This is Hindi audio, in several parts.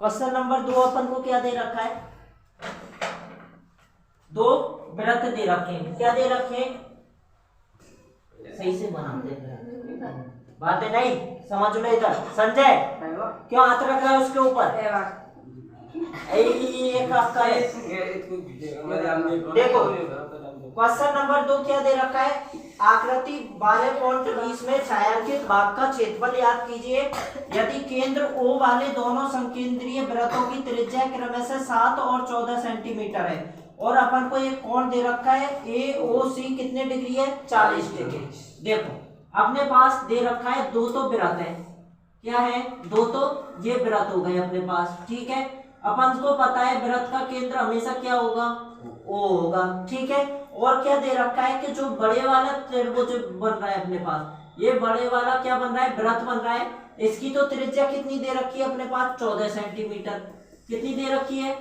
क्वेश्चन नंबर 2 अपन को क्या दे रखा है, दो वृत्त दे रखे हैं। क्या दे रखे हैं, सही से बनाते हैं, बातें नहीं समझ लो। इधर संजय क्यों हाथ रख रहा है उसके ऊपर, एक आपका देखो क्वेश्चन नंबर 2 क्या दे रखा है, आकृति 12.20 में छायांकित भाग का क्षेत्रफल याद कीजिए। यदि केंद्र O वाले दोनों संकेंद्रीय वृत्तों की त्रिज्या क्रमशः 7 और 14 सेंटीमीटर है और अपन को एक कोण दे रखा है AOC कितने डिग्री है, 40 डिग्री। देखो अपने पास दे रखा है दो तो वृत्त है, क्या है, दो तो ये वृत्त हो गए अपने पास, ठीक है। अपन को पता है वृत्त का केंद्र हमेशा क्या होगा, O होगा, ठीक है। और क्या दे रखा है कि जो बड़े वाला त्रिभुज बन रहा है अपने पास, ये बड़े वाला क्या बन रहा है, वृत्त बन रहा है, इसकी तो त्रिज्या कितनी दे रखी है अपने पास, 14 सेंटीमीटर। कितनी दे रखी है,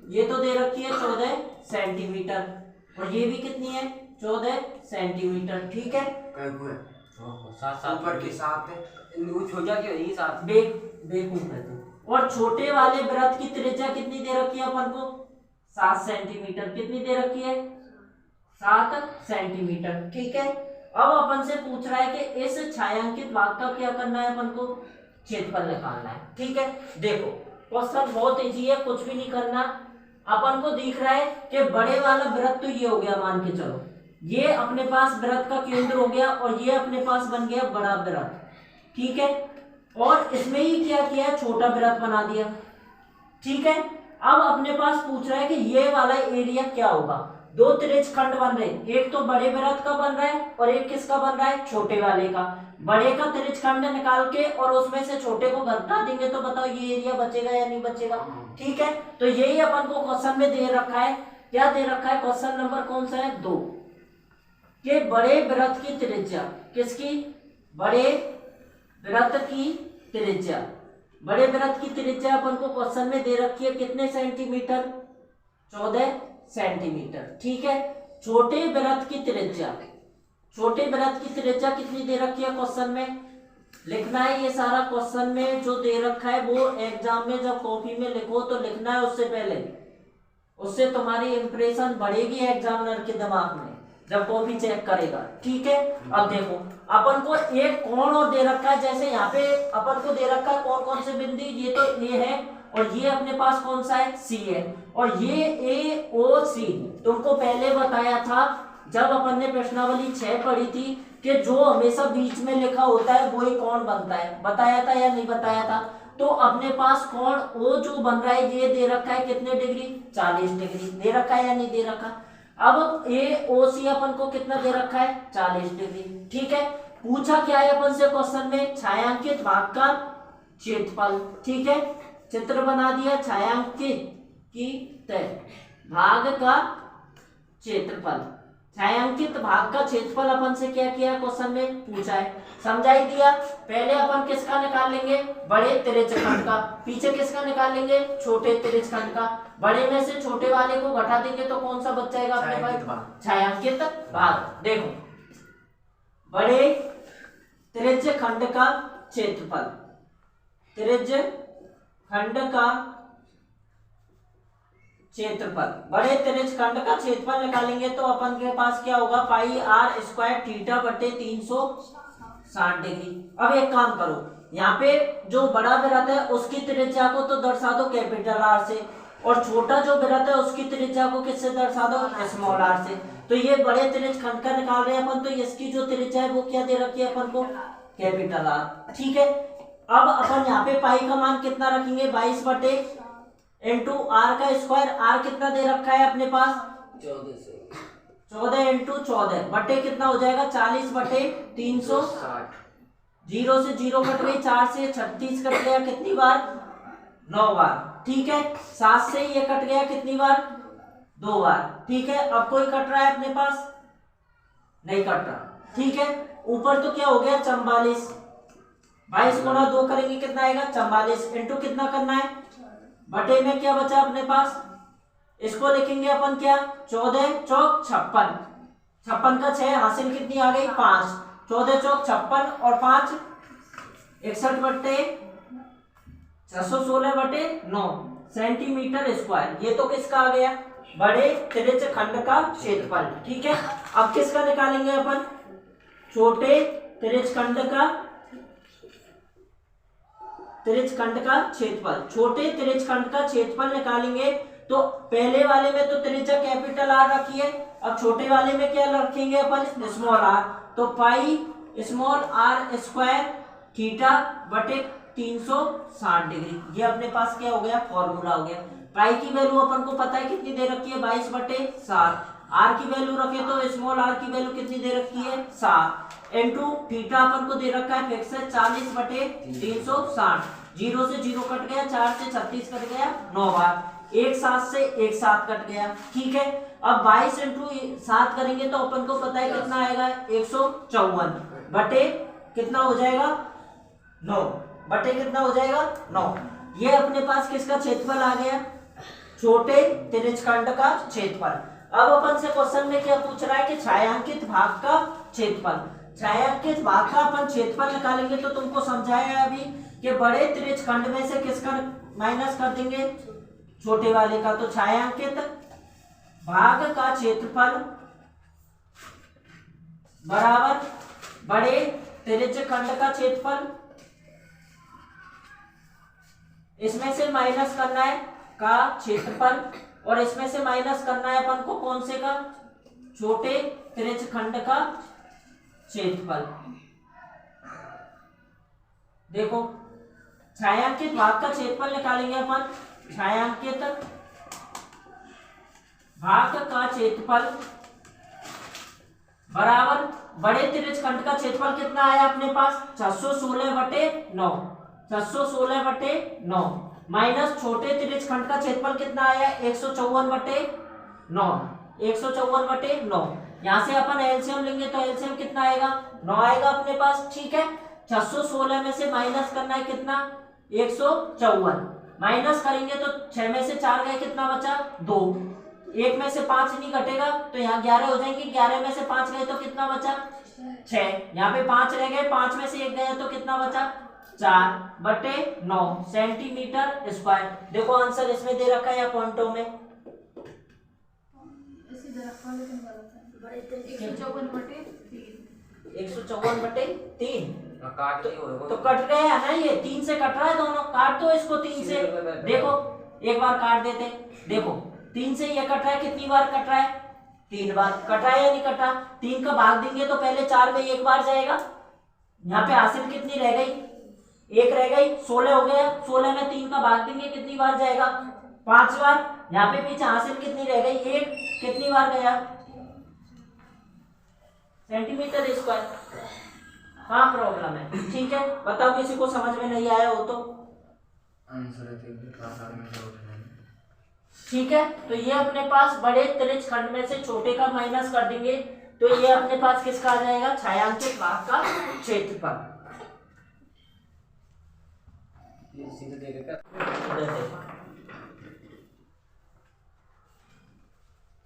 ये तो दे रखी है 14 सेंटीमीटर और ये भी कितनी है, 14 सेंटीमीटर, ठीक है। ऊपर के साथ हो गया क्या, यही साथ बेवकूफ है तू। और छोटे वाले वृत्त की त्रिज्या कितनी दे रखी है अपन को, 7 सेंटीमीटर। कितनी दे रखी है, 7 सेंटीमीटर, ठीक है। अब अपन से पूछ रहा है कि इस छायांकित भाग का क्या करना है, अपन को क्षेत्रफल निकालना है, ठीक है। देखो क्वेश्चन बहुत इजी है, कुछ भी नहीं करना। अपन को दिख रहा है कि बड़े वाला वृत्त तो ये हो गया, मान के चलो ये अपने पास वृत्त का केंद्र हो गया और ये अपने पास बन गया बड़ा वृत्त, ठीक है। और इसमें ही क्या किया, छोटा वृत्त बना दिया, ठीक है। अब अपने पास पूछ रहा है कि ये वाला एरिया क्या होगा, दो त्रिज्य खंड बन रहे, एक तो बड़े वृत्त का बन रहा है और एक किसका बन रहा है, छोटे वाले का। बड़े का त्रिज्य खंड निकाल के और उसमें से छोटे को घटा देंगे तो बताओ ये एरिया बचेगा या नहीं बचेगा, ठीक है। तो यही अपन को क्वेश्चन में दे रखा है, क्या दे रखा है, क्वेश्चन नंबर कौन सा है, 2 के बड़े वृत्त की त्रिज्या, किसकी, बड़े वृत्त की त्रिज्या, बड़े वृत्त की त्रिज्या अपन को क्वेश्चन में दे रखी है कितने सेंटीमीटर, 14 सेंटीमीटर, ठीक है। छोटे वृत्त की त्रिज्या, छोटे वृत्त की त्रिज्या कितनी दे रखी है क्वेश्चन में, लिखना है ये सारा क्वेश्चन में जो दे रखा है वो एग्जाम में जब कॉपी में लिखो तो लिखना है उससे पहले, उससे तुम्हारी इंप्रेशन बढ़ेगी एग्जामिनर के दिमाग में जब कॉपी चेक करेगा, ठीक है। अब देखो अपन को एक कोण और दे रखा है, जैसे यहाँ पे अपन को दे रखा है कौन कौन से बिंदु, ये तो ए है और ये अपने पास कौन सा है, सी है, और ये AOC तुमको पहले बताया था जब अपन ने प्रश्नावली 6 पढ़ी थी कि जो हमेशा बीच में लिखा होता है वही कोण बनता है, बताया था या नहीं बताया था। तो अपने पास कोण O जो बन रहा है ये दे रखा है कितने डिग्री, 40 डिग्री दे रखा है या नहीं दे रखा। अब AOC अपन को कितना दे रखा है, 40 डिग्री, ठीक है। पूछा क्या है अपन से क्वेश्चन में, छायांकित भाग का क्षेत्रफल, ठीक है। चित्र बना दिया छायांकित भाग का क्षेत्रफल, छायांकित भाग का क्षेत्रफल अपन से क्या किया क्वेश्चन में पूछा है, समझाई दिया। पहले अपन किसका निकालेंगे, बड़े त्रिज्य खंड का, पीछे किसका निकालेंगे, छोटे त्रिज्य खंड का। बड़े में से छोटे वाले को घटा देंगे तो कौन सा बच जाएगा अपने पास, छायांकित भाग। देखो बड़े त्रिज्य खंड का क्षेत्रफल, त्रिज्य खंड का क्षेत्रफल, बड़े त्रिज्य खंड का क्षेत्रफल निकालेंगे तो अपन के पास क्या होगा, पाई r स्क्वायर थीटा बटे 360 डिग्री। अब एक काम करो, यहाँ पे जो बड़ा वृत्त है उसकी त्रिज्या को तो दर्शा दो कैपिटल R से और छोटा जो वृत्त है उसकी त्रिज्या को किससे दर्शा दो, स्मॉल r से। तो ये बड़े त्रिज्य खंड का निकाल रहे हैं अपन, तो इसकी जो त्रिज्या है वो क्या दे रखी है अपन को, कैपिटल R, ठीक है। अब अपन यहाँ पे पाई का मान कितना रखेंगे, 22 बटे इंटू R का स्क्वायर, R कितना दे रखा है अपने पास, 14 इंटू 14 बटे कितना हो जाएगा, 40 बटे 360, 0 से 0 कट गई, 4 से 36 कट गया कितनी बार, 9 बार, ठीक है। 7 से ये कट गया कितनी बार, 2 बार, ठीक है। अब कोई कट रहा है अपने पास, नहीं कट रहा, ठीक है। ऊपर तो क्या हो गया 44, 22 गुणा 2 करेंगे कितना आएगा, 44 इंटू कितना करना है, बटे में क्या बचा अपने पास, इसको लिखेंगे अपन क्या, 14 चौक 56, 56 का 6 हासिल कितनी आ गई 5, 14 चौक 56 और 5 61 बटे 616/9 सेंटीमीटर स्क्वायर। ये तो किसका आ गया, बड़े त्रिज्य खंड का क्षेत्रफल। ठीक है, अब किसका निकालेंगे अपन, छोटे त्रिज्य खंड का क्षेत्रफल। छोटे त्रिज्य खंड का क्षेत्रफल निकालेंगे तो पहले वाले में तो त्रिज्या कैपिटल आर रखी है, अब छोटे वाले में क्या रखेंगे अपन, स्मॉल आर। तो pi small R square theta बटे 360 डिग्री। ये अपने पास क्या हो गया, फॉर्मूला हो गया। पाई की वैल्यू अपन को पता है कितनी दे रखी है, 22/7। आर की वैल्यू रखे तो स्मॉल आर की वैल्यू कितनी दे रखी है, 7 इंटू थीटा अपन को दे रखा है फिक्स है 40/360। 0 से 0 कट गया, 4 से 36 कट गया 9 बार, 1 7 से 1 7 कट गया। ठीक है, अब 22 इंटू 7 करेंगे तो अपन को पता है कितना आएगा, 154 बटे कितना हो जाएगा, 9 बटे कितना हो जाएगा, 9। ये अपने पास किसका क्षेत्रफल आ गया, छोटे त्रिज्य खंड का क्षेत्रफल। अब अपन से क्वेश्चन में क्या पूछ रहा है कि छायांकित भाग का क्षेत्रफल। छायांकित भाग का अपन क्षेत्रफल निकालेंगे तो तुमको समझाया अभी कि बड़े त्रिज्य खंड में से किसका माइनस कर देंगे, छोटे वाले का। तो छायांकित भाग का क्षेत्रफल बराबर बड़े त्रिज्य खंड का क्षेत्रफल, इसमें से माइनस करना है का क्षेत्रफल और इसमें से माइनस करना है अपन को कौन से का, छोटे त्रिज्य खंड का क्षेत्रफल। देखो छायांकित भाग का क्षेत्रफल निकालेंगे अपन, छायांकित भाग का क्षेत्रफल बराबर बड़े त्रिज्य खंड का क्षेत्रफल कितना आया अपने पास, 616/9 616/9 माइनस छोटे त्रिज्य खंड का क्षेत्रफल कितना आया, 154/9 154/9। यहां से अपन एलसीएम लेंगे तो एलसीएम कितना आएगा, 9 आएगा अपने पास। ठीक है, 616 में से माइनस करना है कितना, 154 माइनस करेंगे तो 6 में से 4 गए, कितना बचा, 2। 1 में से 5 नहीं घटेगा तो यहाँ 11 हो जाएंगे, 11 में से 5 गए तो कितना बचा, 6। यहाँ पे 5 रह गए, 5 में से 1 गया तो कितना बचा, 4/9 सेंटीमीटर स्क्वायर। देखो आंसर इसमें दे रखा है या पॉइंटों में, 154/3 तो कट गया है ना, ये 3 से कट रहा है दोनों, काट दो इसको 3 से। देखो एक बार काट देते, देखो 3 से ये कट रहा है, कितनी बार कट रहा है, 3 बार कट रहा है या नहीं कट रहा। 3 का भाग देंगे तो पहले 4 में 1 बार जाएगा, यहाँ पे हासिल कितनी रह गई, 1 रह गई, 16 हो गया। 16 में 3 का भाग देंगे कितनी बार जाएगा, 5 बार। यहाँ पे पीछे हासिल कितनी रह गई, 1 कितनी बार गया, सेंटीमीटर स्क्वायर। हाँ प्रॉब्लम है। ठीक है, बताओ किसी को समझ में नहीं आया हो तो। ठीक है, तो ये अपने पास बड़े त्रिज्य खंड में से छोटे का माइनस कर देंगे तो ये अपने पास किसका आ जाएगा, छायांकित भाग का क्षेत्रफल।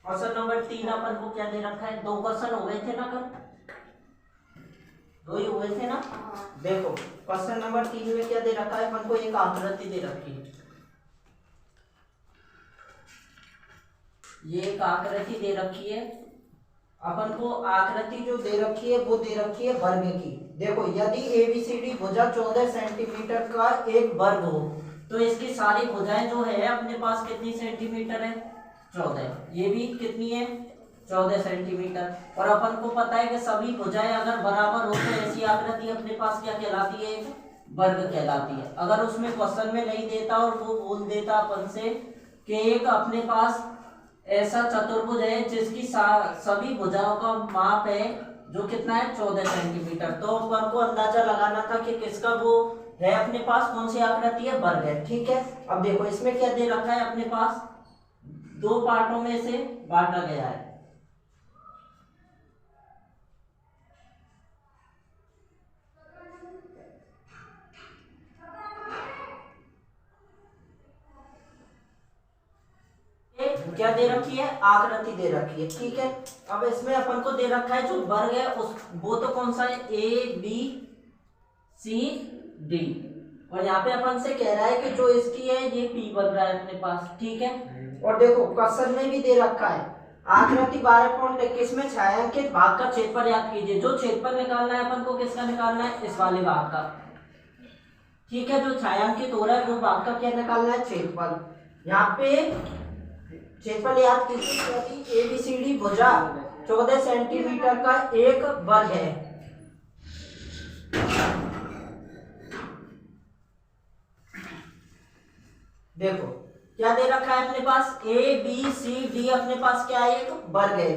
क्वेश्चन नंबर 3 अपन को क्या दे रखा है, 2 क्वेश्चन हो गए थे ना कल, 2 ही हुए थे ना। देखो क्वेश्चन नंबर 3 में क्या दे रखा है अपन को, एक आकृति दे रखी है। ये एक आकृति दे रखी है अपन को, आकृति जो दे रखी है वो दे रखी है वर्ग की। देखो यदि एबीसीडी भुजा 14 सेंटीमीटर का एक वर्ग हो तो इसकी सारी भुजाएं जो है अपने पास कितनी सेंटीमीटर है, 14। ये भी कितनी है, 14 सेंटीमीटर। और अपन को पता है कि सभी भुजाएं अगर बराबर हो तो ऐसी आकृति अपने पास क्या कहलाती है, वर्ग कहलाती है। अगर उसमें क्वेश्चन में नहीं देता और वो बोल देता अपन से कि एक अपने पास ऐसा चतुर्भुज है जिसकी सभी भुजाओं का माप है जो कितना है, 14 सेंटीमीटर, तो अपन को अंदाजा लगाना था कि किसका वो है अपने पास, कौन सी आकृति है, वर्ग है। ठीक है, अब देखो इसमें क्या दे रखा है अपने पास, 2 पार्टों में से बांटा गया है। क्या दे रखी है, आकृति दे रखी है। ठीक है, अब इसमें अपन को दे रखा है जो वर्ग है उस वो तो कौन सा है, ए बी सी डी, और यहाँ पे अपन से कह रहा है कि जो इसकी है ये P बन रहा है अपने पास, ठीक है। और देखो क्वेश्चन में भी दे रखा है आकृति 12.21 में छायांकित भाग का क्षेत्रफल याद कीजिए। जो क्षेत्रफल निकालना है अपन को किसका निकालना है, इस वाले भाग का, ठीक है। जो छायांकित हो रहा है वो भाग का क्या निकालना है, क्षेत्रफल। यहाँ पे क्षेत्रफल याद कीजिए, ABCD भुजा 14 सेंटीमीटर का एक वर्ग है। देखो क्या दे रखा है अपने पास, ABCD अपने पास क्या है, एक वर्ग है,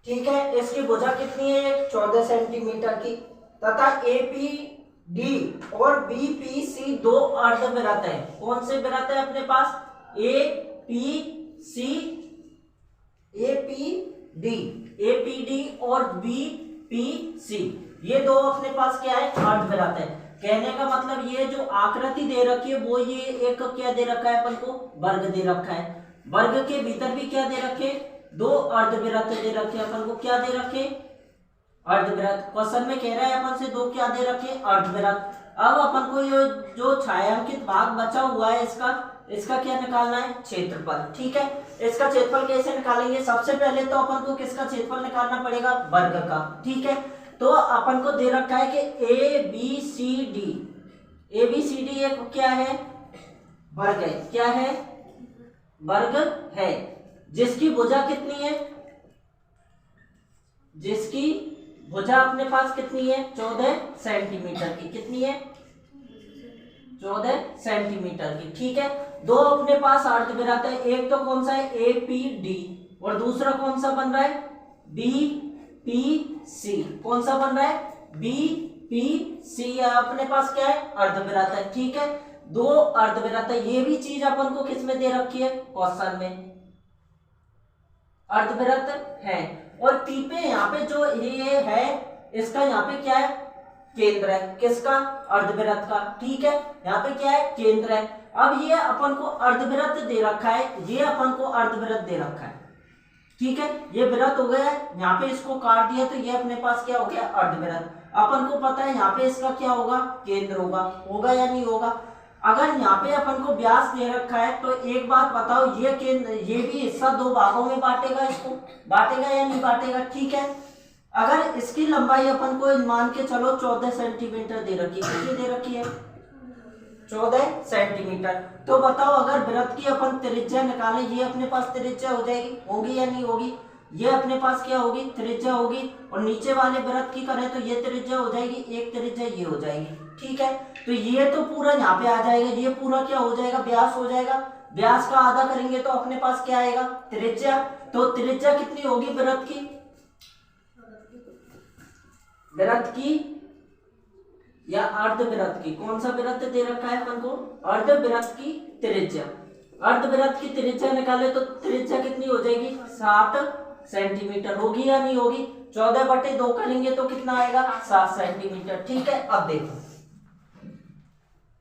ठीक है। इसकी भुजा कितनी है, 14 सेंटीमीटर की, तथा APD और BPC दो अर्धवृत्त है। कौन से वृत्त है अपने पास, APD और BPC, ये दो अपने पास क्या है, अर्धवृत्त है। कहने का मतलब ये जो आकृति दे रखी है वो ये एक क्या दे रखा है अपन को, वर्ग दे रखा है। वर्ग के भीतर भी क्या दे रखे, दो अर्धवृत्त दे रखे अपन को, क्या दे रखे, अर्धवृत्त। क्वेश्चन में कह रहा है अपन से दो क्या दे रखे, अर्धवृत्त। अब अपन को ये जो छायांकित भाग बचा हुआ है इसका क्या निकालना है, क्षेत्रफल, ठीक है। इसका क्षेत्रफल कैसे निकालेंगे, सबसे पहले तो अपन को किसका क्षेत्रफल निकालना पड़ेगा, वर्ग का, ठीक है। तो अपन को दे रखा है कि ABCD एक क्या है, वर्ग है, क्या है, वर्ग है, जिसकी भुजा कितनी है, जिसकी भुजा अपने पास कितनी है, 14 सेंटीमीटर की, कितनी है, 14 सेंटीमीटर की, ठीक है। दो अपने पास अर्धवृत्त है, एक तो कौन सा है, APD, और दूसरा कौन सा बन रहा है, BPC। कौन सा बन रहा है, BPC अपने पास क्या है, अर्धवृत्त है, ठीक है। दो अर्धवृत्त है, ये भी चीज अपन को किस में दे रखी है, क्वेश्चन में, अर्धवृत्त है। और P पे यहाँ पे जो ये है इसका यहाँ पे क्या है, केंद्र है, किसका, अर्धवृत्त का, ठीक है। यहाँ पे क्या है, केंद्र है। अब ये अपन को अर्धवृत्त दे रखा है, ये अपन को अर्धवृत्त दे रखा है, ठीक है। ये वृत्त हो गया, यहाँ पे इसको काट दिया तो ये अपने पास क्या हो गया, अर्धवृत्त। अपन को पता है यहाँ पे इसका क्या होगा, केंद्र होगा या नहीं होगा। अगर यहाँ पे अपन को व्यास दे रखा है तो एक बात बताओ, ये केंद्र, ये भी हिस्सा दो भागों में बांटेगा, इसको बांटेगा या नहीं बांटेगा, ठीक है। अगर इसकी लंबाई अपन को मान के चलो 14 सेंटीमीटर दे रखी है, कितनी दे रखी है, 14 सेंटीमीटर। तो बताओ अगर वृत्त की अपन त्रिज्या निकालें, ये अपने पास त्रिज्या हो जाएगी, होगी या नहीं होगी, ये अपने पास क्या होगी, त्रिज्या होगी। और नीचे वाले वृत्त की करें तो ये त्रिज्या हो जाएगी, एक त्रिज्या ये हो जाएगी, ठीक है। तो ये तो पूरा यहाँ पे आ जाएगा, ये पूरा क्या हो जाएगा, व्यास हो जाएगा। व्यास का आधा करेंगे तो अपने पास क्या आएगा, त्रिज्या। तो त्रिज्या कितनी होगी वृत्त की, वृत्त की या अर्धवृत्त की, कौन सा वृत्त दे रखा है अपन को, अर्धवृत्त की त्रिज्या। अर्धवृत्त की त्रिज्या निकाले तो त्रिज्या कितनी हो जाएगी, 7 सेंटीमीटर, होगी या नहीं होगी। 14/2 करेंगे तो कितना आएगा, 7 सेंटीमीटर, ठीक है। अब देखो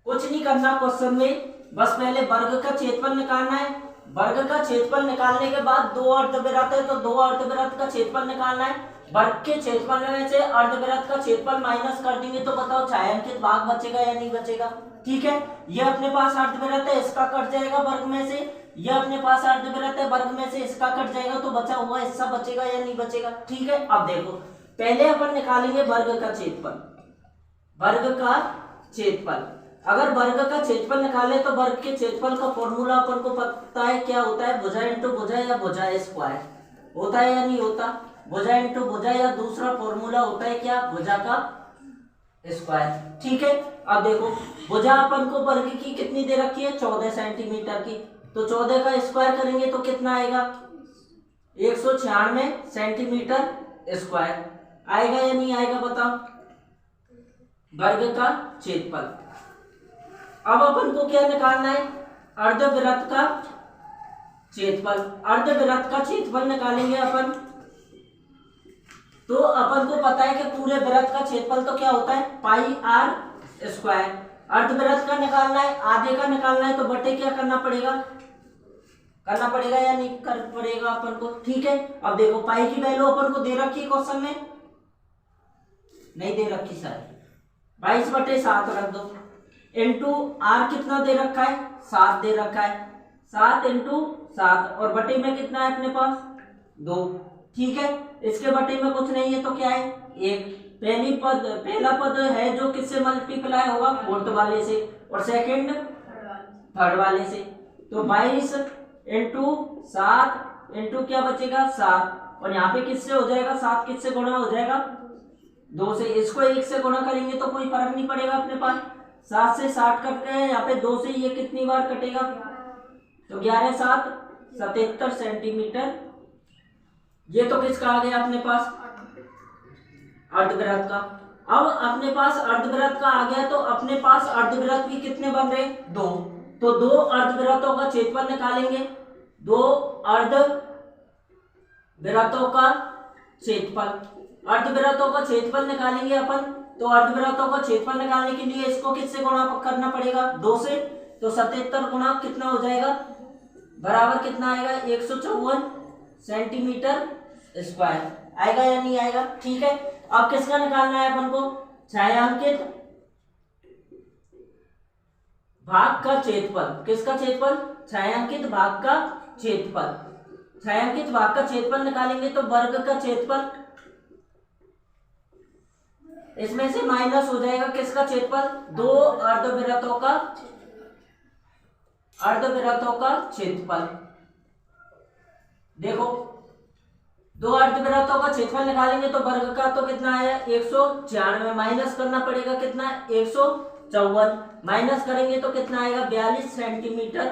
कुछ नहीं करना क्वेश्चन में, बस पहले वर्ग का क्षेत्रफल निकालना है। वर्ग का क्षेत्रफल निकालने के बाद दो अर्धवृत्त है तो दो अर्धवृत्त का क्षेत्रफल निकालना है। वर्ग के क्षेत्रफल में से अर्धवृत्त का क्षेत्रफल माइनस कर देंगे तो बताओ छायांकित भाग बचेगा या नहीं बचेगा, ठीक है। ये अपने पास अर्धवृत्त है, इसका कट जाएगा वर्ग में से, ये अपने पास अर्धवृत्त है, वर्ग में से इसका कट जाएगा तो बचा हुआ हिस्सा बचेगा या नहीं बचेगा, ठीक है। अब देखो पहले अपन निकालेंगे वर्ग का क्षेत्रफल, वर्ग का क्षेत्रफल। अगर वर्ग का क्षेत्रफल निकाले तो वर्ग के क्षेत्रफल का फॉर्मूला अपन को पता है, क्या होता है, भुजा इंटू भुजा या भुजा स्क्वायर, होता है या नहीं होता, भुजा इंटू भुजा, या दूसरा फॉर्मूला होता है क्या, भुजा का स्क्वायर, ठीक है। अब देखो भुजा अपन को वर्ग की कितनी दे रखी है, 14 सेंटीमीटर की, तो 14 का स्क्वायर करेंगे तो कितना आएगा, 196 सेंटीमीटर स्क्वायर आएगा या नहीं आएगा, बताओ, वर्ग का क्षेत्रफल। अब अपन को क्या निकालना है, अर्धवृत्त का क्षेत्रफल। अर्धवृत्त का क्षेत्रफल निकालेंगे अपन तो अपन को पता है कि पूरे वृत्त का क्षेत्रफल तो क्या होता है, पाई आर स्क्वायर। अर्धवृत्त का निकालना है, आधे का निकालना है तो बटे क्या करना पड़ेगा या नहीं कर पड़ेगा अपन को, ठीक है। अब देखो पाई की वैल्यू अपन को दे रखी है क्वेश्चन में, नहीं दे रखी सर, 22/7 रख दो, इंटू आर कितना दे रखा है, 7 दे रखा है, 7 इंटू 7 और बटे में कितना है अपने पास 2। ठीक है, इसके बटे में कुछ नहीं है तो क्या है 1। पहला पद है जो किससे मल्टीप्लाई होगा, फोर्थ वाले से, और सेकंड थर्ड वाले से। तो 22 इंटू 7 इंटू क्या बचेगा 7, और यहाँ पे किससे हो जाएगा 7 किससे गुणा हो जाएगा 2 से। इसको 1 से गुणा करेंगे तो कोई फर्क नहीं पड़ेगा अपने पास, 7 से 60 कट गए, यहाँ पे 2 से ये कितनी बार कटेगा, तो 11 7 77 सेंटीमीटर। ये तो किसका आ गया अपने पास अर्धवृत्त का। अब अपने पास अर्धवृत्त का आ गया तो अपने पास अर्धवृत्त भी कितने बन रहे 2, तो 2 अर्धवृत्तों का क्षेत्रफल निकालेंगे, 2 अर्धवृत्तों का क्षेत्रफल, अर्धवृत्तों का क्षेत्रफल निकालेंगे अपन। तो अर्धवृत्तों का क्षेत्रफल निकालने के लिए इसको किससे गुणा करना पड़ेगा 2 से, तो 77 गुणा कितना हो जाएगा बराबर कितना आएगा 154 सेंटीमीटर स्क्वायर। आएगा या नहीं आएगा। ठीक है, अब किसका निकालना है अपन को, छायांकित भाग का क्षेत्रफल। किसका क्षेत्रफल, छायांकित भाग का क्षेत्रफल। छायांकित भाग का क्षेत्रफल निकालेंगे तो वर्ग का क्षेत्रफल, इसमें से माइनस हो जाएगा किसका क्षेत्रफल, 2 अर्धवृत्तों का क्षेत्रफल। देखो 2 अर्धवृत्तों का क्षेत्रफल निकालेंगे तो वर्ग का तो कितना आया 196, माइनस करना पड़ेगा कितना 154, माइनस करेंगे तो कितना आएगा 42 सेंटीमीटर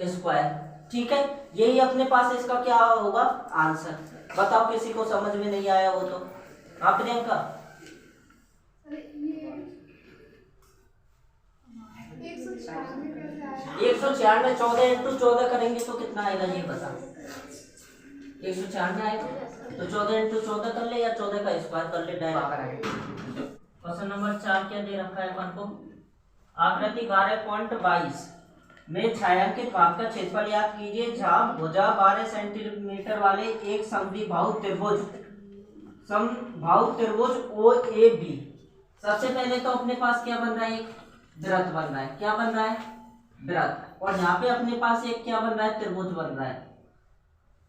स्क्वायर। ठीक है, यही अपने पास इसका क्या होगा आंसर। बताओ किसी को समझ में नहीं आया हो तो। हाँ प्रियंका, 196 14 इंटू 14 करेंगे तो कितना आएगा ये बता। 196 आएगा तो 14 इंटू 14 कर ले या 14 का स्क्वायर कर ले डायरेक्ट। क्वेश्चन नंबर 4 क्या दे रखा है अपन को, आकृति 12.22 में छायांकित भाग का क्षेत्रफल याद कीजिए जहां भुजा 12 सेंटीमीटर वाले एक समद्विबाहु त्रिभुज OAB। सबसे पहले तो अपने पास क्या बन रहा है, एक वृत्त बन रहा है। क्या बन रहा है, वृत्त। और यहाँ पे अपने पास एक क्या बन रहा है, त्रिभुज बन रहा है।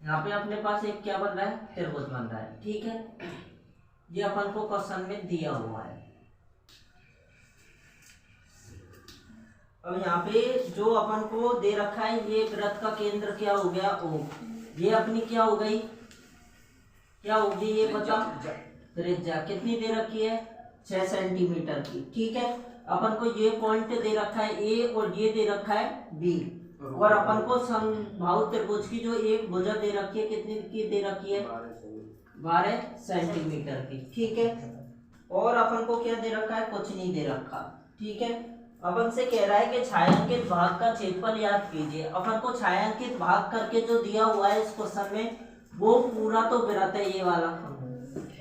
यहाँ पे अपने पास एक क्या बन रहा है, त्रिभुज बन रहा है। ठीक है, ये अपन को क्वेश्चन में दिया हुआ है। अब यहाँ पे जो अपन को दे रखा है, ये वृत्त का केंद्र क्या हो गया O। ये अपनी क्या हो गई, क्या होगी ये बता, त्रिज्या कितनी दे रखी है 6 सेंटीमीटर की। ठीक है, अपन को ये पॉइंट दे रखा है A और ये दे रखा है B, और अपन को समबाहु त्रिभुज की जो एक भुजा दे रखी है कितनी की दे रखी है 12 सेंटीमीटर की। ठीक है, और अपन को क्या दे रखा है, कुछ नहीं दे रखा। ठीक है, अपन से कह रहा है कि छायांकित भाग का क्षेत्रफल याद कीजिए। अपन को छायांकित भाग करके जो दिया हुआ है इस क्वेश्चन में वो पूरा तो वृत्त है ये वाला।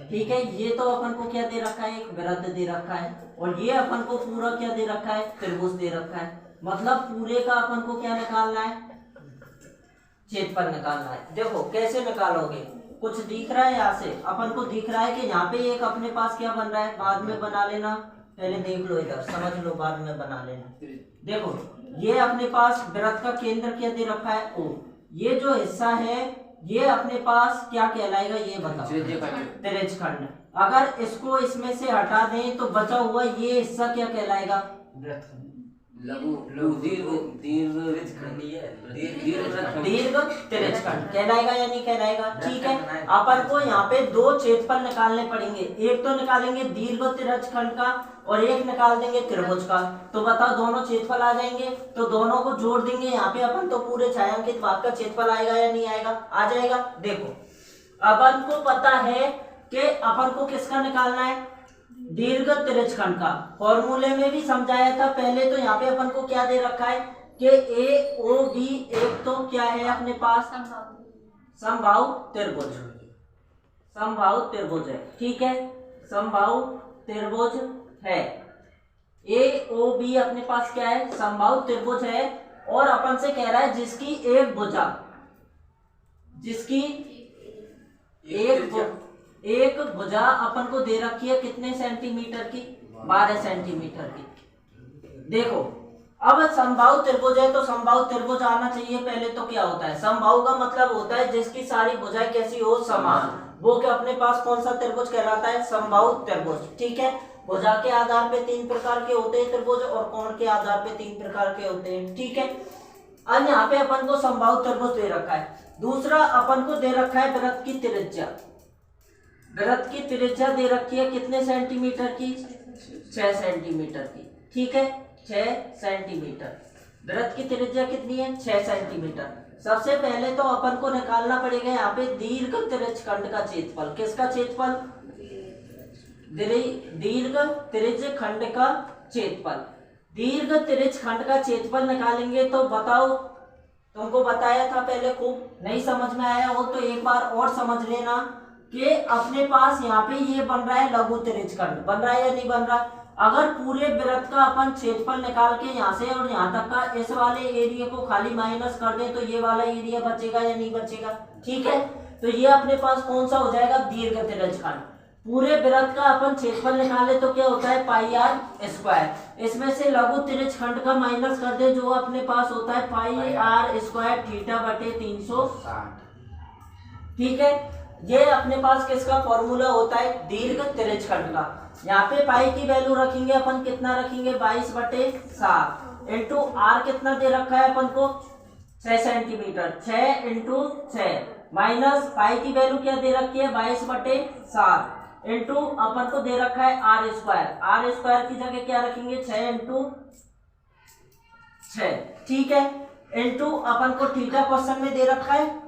ठीक है, ये तो अपन को क्या दे रखा है, एक वृत्त दे रखा है, और ये अपन को पूरा क्या दे रखा है, त्रिभुज दे रखा है। मतलब पूरे का अपन को क्या निकालना है, क्षेत्रफल निकालना है। देखो कैसे निकालोगे, कुछ दिख रहा है यहाँ से अपन को दिख रहा है कि यहाँ पे एक अपने पास क्या बन रहा है, बाद में बना लेना, पहले देख लो इधर समझ लो, बाद में बना लेना। देखो ये अपने पास वृत्त का केंद्र क्या दे रखा है O। ये जो हिस्सा है ये अपने पास क्या कहलाएगा ये बताओ, त्रिज्य खंड। अगर इसको इसमें से हटा दें तो बचा हुआ ये हिस्सा क्या कहलाएगा, दीर्घ त्रिज्य खंड कहलाएगा या नहीं कहलाएगा। ठीक है, अपन को यहाँ पे 2 क्षेत्रफल निकालने पड़ेंगे, एक तो निकालेंगे दीर्घ त्रिज्य खंड का और एक निकाल देंगे त्रिभुज का। तो बताओ दोनों क्षेत्रफल आ जाएंगे, तो दोनों को जोड़ देंगे यहाँ पे अपन, तो पूरे छायांकित भाग का क्षेत्रफल आएगा या नहीं आएगा, आ जाएगा। देखो अपन को पता है कि अपन को किसका निकालना है, दीर्घ त्रिज्य खंड का। फॉर्मूले में भी समझाया था पहले। तो यहाँ पे अपन को क्या दे रखा है कि AOB एक तो क्या है अपने पास समबाहु त्रिभुज, समबाहु त्रिभुज है। ठीक है, समबाहु त्रिभुज है। AOB अपने पास क्या है, समबाहु त्रिभुज है। और अपन से कह रहा है जिसकी एक भुजा, जिसकी एक भुजा अपन को दे रखी है कितने सेंटीमीटर की, 12 सेंटीमीटर की। देखो अब समबाहु त्रिभुज है तो समबाहु त्रिभुज आना चाहिए पहले। तो क्या होता है समबाहु का मतलब होता है जिसकी सारी भुजाएं कैसी हो समान, वो क्या अपने पास कौन सा त्रिभुज कहलाता है समबाहु त्रिभुज। ठीक है, भुजा के आधार पे 3 प्रकार के होते हैं त्रिभुज और कोण के आधार पे 3 प्रकार के होते हैं। ठीक है, अब यहाँ पे अपन को समबाहु त्रिभुज दे रखा है। दूसरा अपन को दे रखा है वृत्त की त्रिज्या। वृत्त की त्रिज्या दे रखी है कितने सेंटीमीटर की, 6 सेंटीमीटर की। ठीक है, 6 सेंटीमीटर वृत्त की त्रिज्या कितनी है, 6 सेंटीमीटर। सबसे पहले तो अपन को निकालना पड़ेगा यहाँ पे दीर्घ त्रिज्य खंड का क्षेत्रफल। किसका क्षेत्रफल, दीर्घ त्रिज्य खंड का क्षेत्रफल। दीर्घ त्रिज्य खंड का क्षेत्रफल निकालेंगे तो बताओ, तुमको बताया था पहले, खूब नहीं समझ में आया हो तो एक बार और समझ लेना कि अपने पास यहाँ पे ये बन रहा है लघु त्रिज्य खंड, बन रहा है या नहीं बन रहा। अगर पूरे वृत्त का अपन क्षेत्रफल निकाल के यहाँ से और यहाँ तक का इस वाले एरिया को खाली माइनस कर दें तो ये वाला एरिया बचेगा या नहीं बचेगा। ठीक है, तो ये अपने पास कौन सा हो जाएगा, दीर्घ त्रिज्य खंड। पूरे वृत्त का अपन क्षेत्रफल निकाले तो क्या होता है पाई आर स्क्वायर। इसमें से लघु त्रिज्य खंड का माइनस कर दे जो अपने पास होता है पाई आर स्क्वायर थीटा बटे 360। ठीक है, ये अपने पास किसका फॉर्मूला होता है, दीर्घ त्रिज्य खंड का। यहाँ पे पाई की वैल्यू रखेंगे अपन, कितना रखेंगे 22/7 इंटू आर कितना दे रखा है अपन को 6 सेंटीमीटर, 6 इंटू 6 माइनस पाई की वैल्यू क्या दे रखी है 22/7 इंटू अपन को दे रखा है आर स्क्वायर। आर स्क्वायर की जगह क्या रखेंगे 6 इंटू 6। ठीक है, इंटू अपन को थीटा क्वेश्चन में दे रखा है,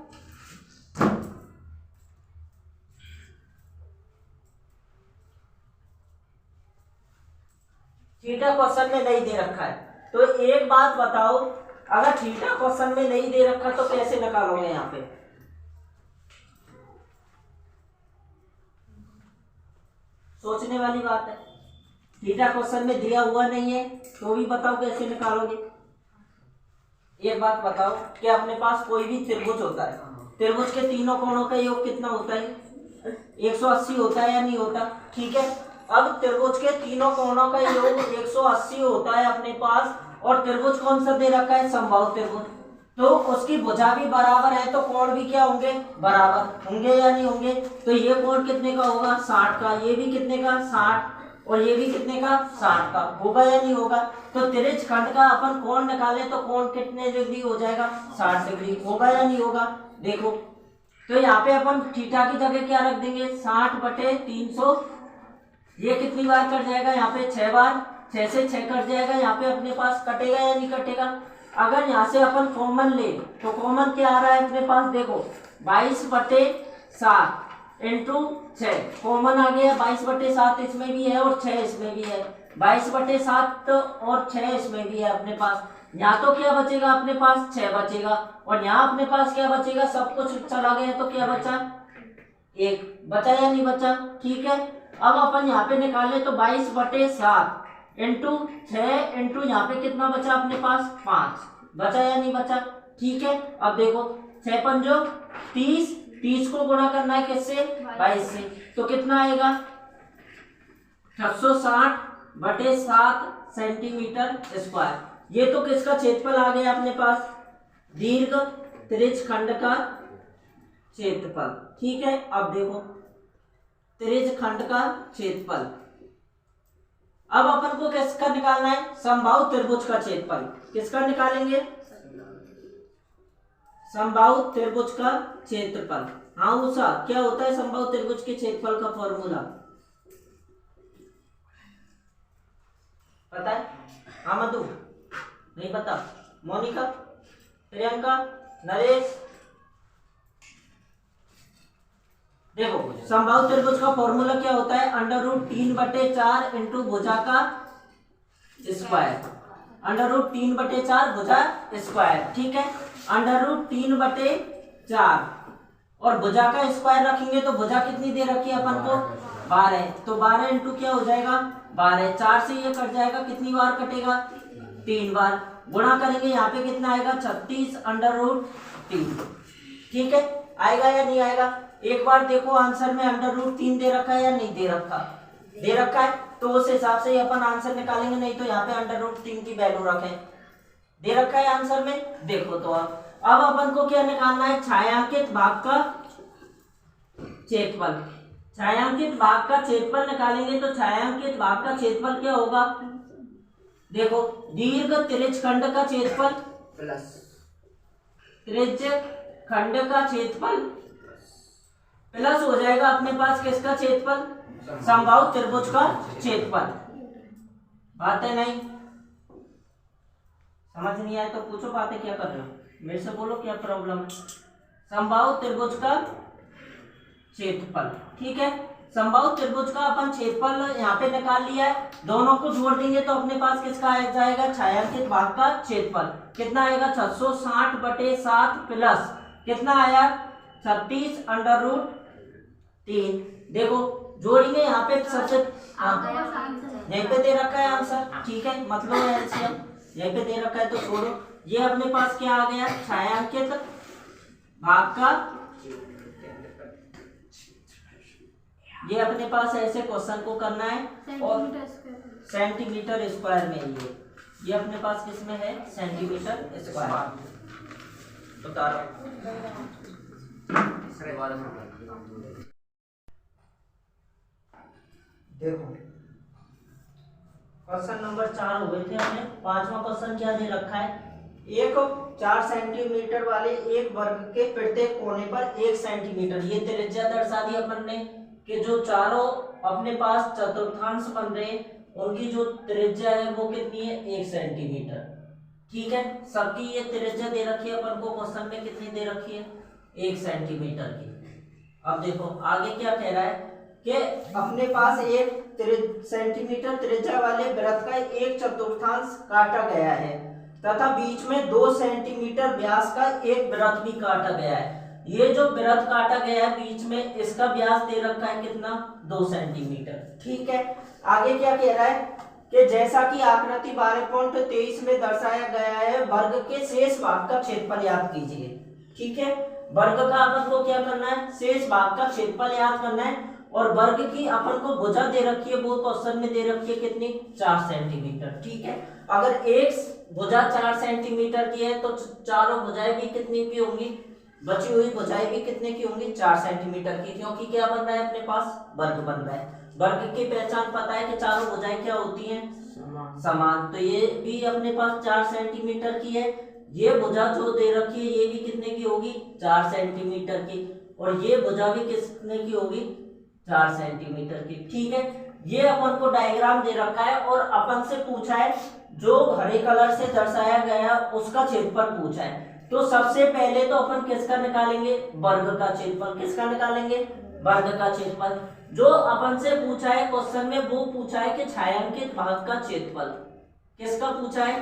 थीटा क्वेश्चन में नहीं दे रखा है। तो एक बात बताओ, अगर थीटा क्वेश्चन में नहीं दे रखा तो कैसे निकालोगे यहाँ पे, सोचने वाली बात है। थीटा क्वेश्चन में दिया हुआ नहीं है तो भी बताओ कैसे निकालोगे। एक बात बताओ कि अपने पास कोई भी त्रिभुज होता है, त्रिभुज के तीनों कोणों का योग कितना होता है, 180 होता है या नहीं होता। ठीक है, अब त्रिभुज के तीनों कोणों का योग 180 होता है अपने पास, और त्रिभुज कौन सा दे रखा है समबाहु त्रिभुज, तो उसकी भुजा भी बराबर है तो कोण भी क्या होंगे, बराबर होंगे या नहीं होंगे। तो ये कोण कितने का होगा 60 का, ये भी कितने का 60, और ये भी कितने का 60 का होगा या नहीं होगा। तो त्रिज्य खंड का अपन कोण निकाले तो कोण कितने डिग्री हो जाएगा 60 डिग्री, होगा या नहीं होगा। देखो तो यहाँ पे अपन थीटा की जगह क्या रख देंगे 60/300। ये कितनी बार कट जाएगा यहाँ पे 6 बार, 6 से 6 कट जाएगा, यहाँ पे अपने पास कटेगा या नहीं कटेगा। अगर यहाँ से अपन कॉमन ले तो कॉमन क्या आ रहा है अपने पास, देखो 22/7 इंटू 6 कॉमन आ गया, 22/7 इसमें भी है और 6 इसमें भी है, 22/7 और 6 इसमें भी है अपने पास। यहाँ तो क्या बचेगा अपने पास 6 बचेगा, और यहाँ अपने पास क्या बचेगा, सब कुछ चला गया तो क्या बचा 1 बचा या नहीं बचा। ठीक है, अब अपन यहाँ पे निकाले तो 22/7 इंटू 6 इंटू यहाँ पे कितना बचा अपने पास 5 बचा या नहीं बचा। ठीक है, अब देखो 6 पंजो 30, 30 को गुणा करना है किससे 22 से, तो कितना आएगा 660/7 सेंटीमीटर स्क्वायर। ये तो किसका क्षेत्रफल आ गया अपने पास, दीर्घ त्रिज्य खंड का क्षेत्रफल। ठीक है, अब देखो त्रिज्य खंड का क्षेत्रफल, अब अपन को किसका निकालना है समबाहु त्रिभुज का क्षेत्रफल। किसका निकालेंगे, समबाहु त्रिभुज का क्षेत्रफल। हाँ उषा, क्या होता है समबाहु त्रिभुज के क्षेत्रफल का फॉर्मूला पता है। हाँ मधु नहीं पता, मोनिका, प्रियंका, नरेश, देखो समबाहु त्रिभुज का फॉर्मूला क्या होता है, √3/4 इंटू भुजा का स्क्वायर, √3/4 भुजा स्क्वायर। ठीक है, √3/4 और भुजा का स्क्वायर रखेंगे तो भुजा कितनी दे रखी है अपन को 12, तो 12 इंटू क्या हो जाएगा 12, 4 से ये कट जाएगा, कितनी बार कटेगा 3 बार, गुणा करेंगे यहाँ पे कितना आएगा 36√3। ठीक है, आएगा या नहीं आएगा। एक बार देखो आंसर में √3 दे रखा है या नहीं दे रखा, दे रखा है, तो उस हिसाब से ही अपन आंसर निकालेंगे, नहीं तो यहाँ पे √3 की वैल्यू रखें। दे रखा है आंसर में, देखो तो अब अपन को क्या निकालना है, छायांकित भाग का क्षेत्रफल। छायांकित भाग का क्षेत्रफल निकालेंगे तो छायांकित भाग का क्षेत्रफल क्या होगा, देखो दीर्घ त्रिज्य खंड का क्षेत्रफल प्लस त्रिज्य खंड का क्षेत्रफल प्लस हो जाएगा अपने पास किसका क्षेत्रफल, समबाहु त्रिभुज का क्षेत्रफल। बात है नहीं, समझ नहीं आए तो पूछो, बातें क्या कर रहे हो, मेरे से बोलो क्या प्रॉब्लम है। समबाहु त्रिभुज का क्षेत्रफल, ठीक है। समबाहु त्रिभुज का अपन क्षेत्रफल यहाँ पे निकाल लिया है, दोनों को जोड़ देंगे तो अपने पास किसका आ जाएगा, छायांकित भाग का क्षेत्रफल। कितना आएगा 660/7 प्लस कितना आया 36√3। देखो जोड़ेंगे यहाँ पे सबसे, यहीं पे दे रखा है आंसर, ठीक है, मतलब एलसीएम यहीं पे दे रखा है तो छोड़ो। ये अपने पास क्या आ गया, छायांकित भाग का, ये अपने पास ऐसे क्वेश्चन को करना है और सेंटीमीटर स्क्वायर में, ये अपने पास किसमें है, सेंटीमीटर स्क्वायर। उतारो देखो क्वेश्चन नंबर 4 हुए थे हमने, 5वां क्वेश्चन क्या दे रखा है, एक 4 सेंटीमीटर वाले एक वर्ग के प्रत्येक कोने पर 1 सेंटीमीटर, ये त्रिज्या दर्शा दी अपन ने कि जो चारों अपने पास चतुर्थांश बन रहे उनकी जो त्रिज्या है वो कितनी है, 1 सेंटीमीटर, ठीक है। सबकी ये त्रिज्या दे रखी है अपन को क्वेश्चन में, कितनी दे रखी है, 1 सेंटीमीटर की। अब देखो आगे क्या कह रहा है कि अपने पास 1 सेंटीमीटर त्रिज्या वाले वृत्त का 1/4 काटा गया है तथा बीच में 2 सेंटीमीटर व्यास का एक वृत्त भी काटा गया है। ये जो वृत्त काटा गया है बीच में, इसका व्यास दे रखा है कितना, 2 सेंटीमीटर, ठीक है। आगे क्या कह रहा है कि जैसा कि आकृति 12.23 में दर्शाया गया है, वर्ग के शेष भाग का क्षेत्रफल याद कीजिए, ठीक है। वर्ग का अपन को क्या करना है, शेष भाग का क्षेत्रफल याद करना है, और वर्ग की अपन को भुजा दे रखी है, वो क्वेश्चन में दे रखी है कितनी, 4 सेंटीमीटर, ठीक है। अगर एक भुजा 4 सेंटीमीटर की है तो चारों भुजाएं भी कितनी की होंगी, बची हुई भुजाएं भी कितने की होंगी, 4 सेंटीमीटर की, क्योंकि क्या बन रहा है अपने पास, वर्ग बन रहा है। वर्ग की पहचान पता है कि चारों भुजाएं क्या होती हैं, समान, तो ये भी अपने पास 4 सेंटीमीटर की है। ये भुजा जो दे रखी है ये भी कितने की होगी, 4 सेंटीमीटर की, और ये भुजा भी कितने की होगी, 4 सेंटीमीटर की, ठीक है। ये अपन को डायग्राम दे रखा है और अपन से पूछा है, जो हरे कलर से दर्शाया गया उसका क्षेत्रफल पूछा है। तो सबसे पहले तो अपन किसका निकालेंगे, वर्ग का क्षेत्रफल। किसका निकालेंगे, वर्ग का क्षेत्रफल। जो अपन से पूछा है क्वेश्चन में वो पूछा है कि छायांकित भाग का क्षेत्रफल। किसका पूछा है,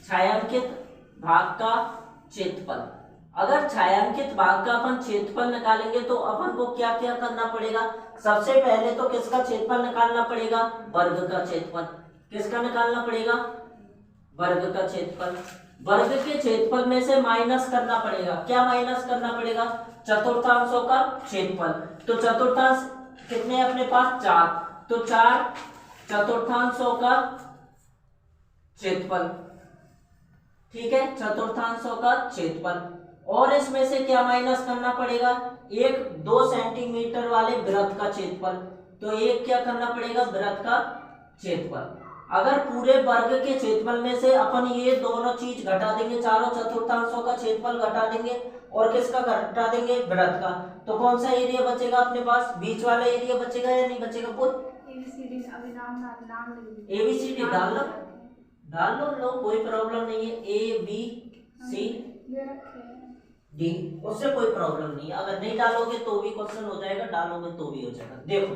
छायांकित भाग का क्षेत्रफल। अगर छायांकित भाग का अपन क्षेत्रफल निकालेंगे तो अपन को क्या क्या करना पड़ेगा, सबसे पहले तो किसका क्षेत्रफल निकालना पड़ेगा, वर्ग का क्षेत्रफल। किसका निकालना पड़ेगा, वर्ग का क्षेत्रफल। वर्ग के क्षेत्रफल में से माइनस करना पड़ेगा, क्या माइनस करना पड़ेगा, चतुर्थांशों का क्षेत्रफल। तो चतुर्थांश कितने अपने पास, 4, तो 4 चतुर्थांशों का क्षेत्रफल, ठीक है, चतुर्थांशों का क्षेत्रफल। और इसमें से क्या माइनस करना पड़ेगा, एक 2 सेंटीमीटर वाले वृत्त का क्षेत्रफल। तो एक क्या करना पड़ेगा, वृत्त का क्षेत्रफल। अगर पूरे वर्ग के क्षेत्रफल में से अपन ये दोनों चीज घटा देंगे, चारों चतुर्थांशों का क्षेत्रफल घटा देंगे और किसका घटा देंगे, वृत्त का, तो कौन सा एरिया बचेगा अपने पास, बीच वाला एरिया बचेगा या नहीं बचेगा, बोल। एबीसीडी डाल लो, कोई प्रॉब्लम नहीं है, ए बी सी डी, उससे कोई प्रॉब्लम नहीं है। अगर नहीं डालोगे तो भी क्वेश्चन हो जाएगा, डालोगे तो भी हो जाएगा। देखो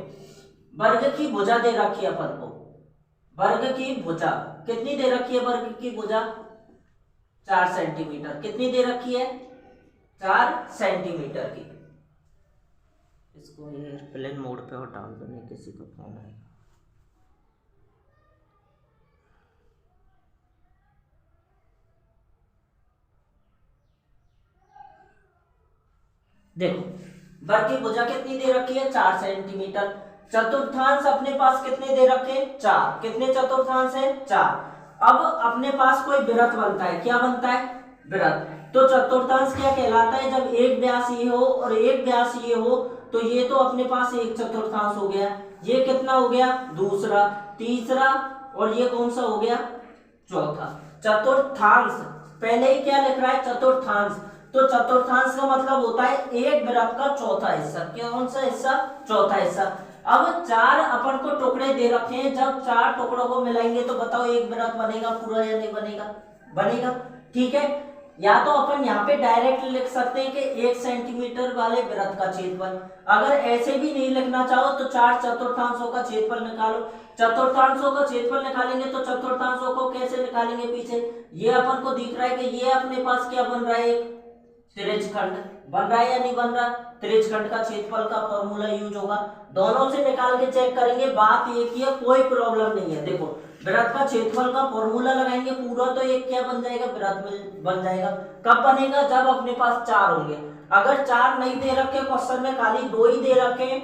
वर्ग की भुजा दे रखी है अपन को, वर्ग की भुजा कितनी दे रखी है, वर्ग की भुजा 4 सेंटीमीटर, कितनी दे रखी है, 4 सेंटीमीटर की। इसको एयरप्लेन मोड पे और डाल दो, नहीं किसी को फोन आएगा। देखो वर्ग की भुजा कितनी दे रखी है, 4 सेंटीमीटर। चतुर्थांश अपने पास कितने दे रखे, 4। कितने चतुर्थांश है, 4। अब अपने पास कोई वृत्त बनता है, क्या बनता है, वृत्त। तो चतुर्थांश क्या कहलाता है, जब एक व्यास ये हो और एक व्यास ये हो, तो ये तो अपने पास एक चतुर्थांश हो गया, ये कितना हो गया, दूसरा, तीसरा, और ये कौन सा हो गया, चौथा। चतुर्थांश पहले ही क्या लिख रहा है, चतुर्थांश। तो चतुर्थांश का मतलब होता है एक वृत्त का चौथा हिस्सा। कौन सा हिस्सा, चौथा हिस्सा। अब 4 अपन को टुकड़े दे रखे हैं, जब 4 टुकड़ों को मिलाएंगे तो बताओ एक वृत्त बनेगा पूरा या नहीं बनेगा, बनेगा, ठीक है। या तो अपन यहाँ पे डायरेक्ट लिख सकते हैं कि 1 सेंटीमीटर वाले वृत्त का क्षेत्रफल। अगर ऐसे भी नहीं लिखना चाहो तो 4 चतुर्थांशों का क्षेत्रफल निकालो। चतुर्थांशों का क्षेत्रफल निकालेंगे तो चतुर्थांशों को कैसे निकालेंगे, पीछे ये अपन को दिख रहा है कि ये अपने पास क्या बन रहा है, एक त्रिज्यखंड बन रहा है या नहीं बन रहा। त्रिज्यखंड का क्षेत्रफल का फॉर्मूला यूज होगा, दोनों से निकाल के चेक करेंगे। बात एक ही है, कोई प्रॉब्लम नहीं है। देखो वृत्त का क्षेत्रफल का फॉर्मूला लगाएंगे, पूरा तो एक क्या बन जाएगा, वृत्त में बन जाएगा। कब बनेगा, जब अपने पास 4 होंगे। अगर 4 नहीं दे रखे क्वेश्चन में, खाली 2 ही दे रखे,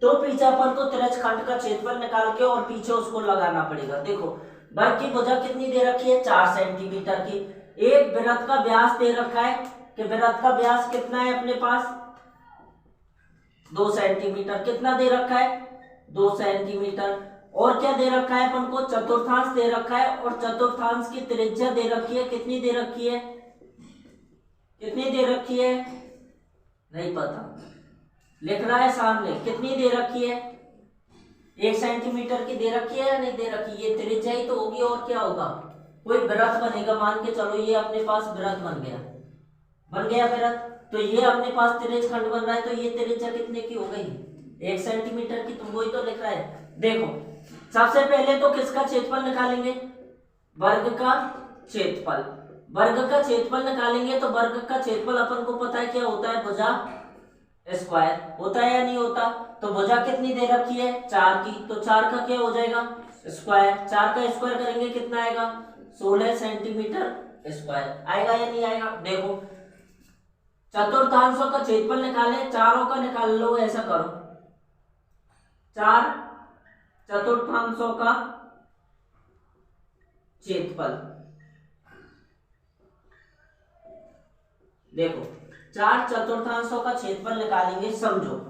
तो पीछे अपन को त्रिज्यखंड का क्षेत्रफल निकाल के और पीछे उसको लगाना पड़ेगा। देखो वर्ग की भुजा कितनी दे रखी है, 4 सेंटीमीटर की। एक वृत्त का व्यास दे रखा है कि वृत्त का व्यास कितना है अपने पास, 2 सेंटीमीटर। कितना दे रखा है, 2 सेंटीमीटर। और क्या दे रखा है अपन को, चतुर्थांश दे रखा है, और चतुर्थांश की त्रिज्या दे रखी है। कितनी दे रखी है, कितनी दे रखी है, नहीं पता, लिख रहा है सामने। कितनी दे रखी है, 1 सेंटीमीटर की दे रखी है या नहीं दे रखी। ये त्रिज्या ही तो होगी, और क्या होगा, कोई वृत्त बनेगा। मान के चलो ये अपने पास वृत्त बन गया, बन गया वृत्त। तो ये अपने पास त्रिज्यखंड बन रहा है, तो ये त्रिज्या कितने की हो गई, 1 सेंटीमीटर की। तो वही तो लिख रहा है। देखो सबसे पहले तो किसका क्षेत्रफल निकालेंगे, वर्ग का क्षेत्रफल। वर्ग का क्षेत्रफल निकालेंगे तो वर्ग का क्षेत्रफल अपन को पता है क्या होता है, भुजा स्क्वायर होता है या नहीं होता। तो भुजा कितनी दे रखी है, 4 की। तो 4 का क्या हो जाएगा, स्क्वायर। 4 का स्क्वायर करेंगे कितना आएगा, 16 सेंटीमीटर स्क्वायर। आएगा या नहीं आएगा। देखो चतुर्थांशों का क्षेत्रफल निकालें, चारों का निकाल लो। ऐसा करो, 4 चतुर्थांशों का क्षेत्रफल। देखो 4 चतुर्थांशों का क्षेत्रफल निकालेंगे। समझो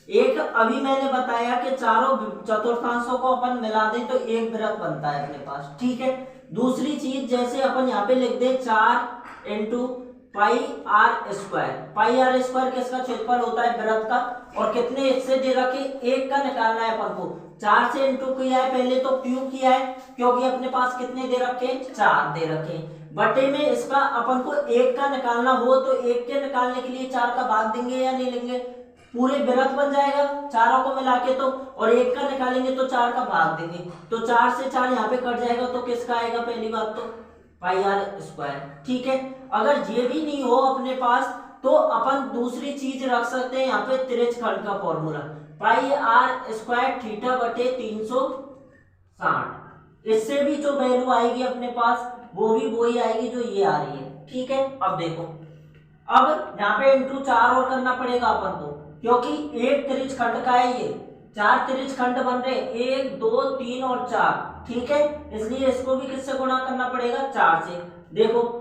एक अभी मैंने बताया कि चारों चतुर्थांशों को अपन मिला दें तो एक वृत्त बनता है अपने पास, ठीक है। दूसरी चीज जैसे अपन यहाँ पे लिख दे 4 into pi r square. Pi r square किसका क्षेत्रफल होता है, वृत्त का। और कितने हिस्से दे रखे, एक का निकालना है अपन को। 4 से इंटू किया है पहले, तो क्यों किया है, क्योंकि अपने पास कितने दे रखे, 4 दे रखे। बटे में इसका अपन को एक का निकालना हो तो एक के निकालने के लिए 4 का भाग देंगे या नहीं लेंगे, पूरे वृत्त बन जाएगा चारों को मिला के। तो और एक का निकालेंगे तो 4 का भाग देंगे। तो 4 से 4 यहाँ पे कट जाएगा, तो किसका आएगा, पहली बात तो पाई आर स्क्वायर, ठीक है। अगर ये भी नहीं हो अपने पास तो अपन दूसरी चीज रख सकते हैं यहाँ पे, त्रिज्यखंड का formula, pi r square theta बटे 360। इससे भी जो वैल्यू आएगी अपने पास वो भी वही आएगी जो ये आ रही है, ठीक है। अब देखो अब यहाँ पे इंटू 4 और करना पड़ेगा अपन को, क्योंकि एक त्रिज्यखंड का है ये, 4 त्रिज्यखंड बन रहे, 1 2 3 और 4, ठीक है। इसलिए इसको भी किससे गुणा करना पड़ेगा, 4 से। देखो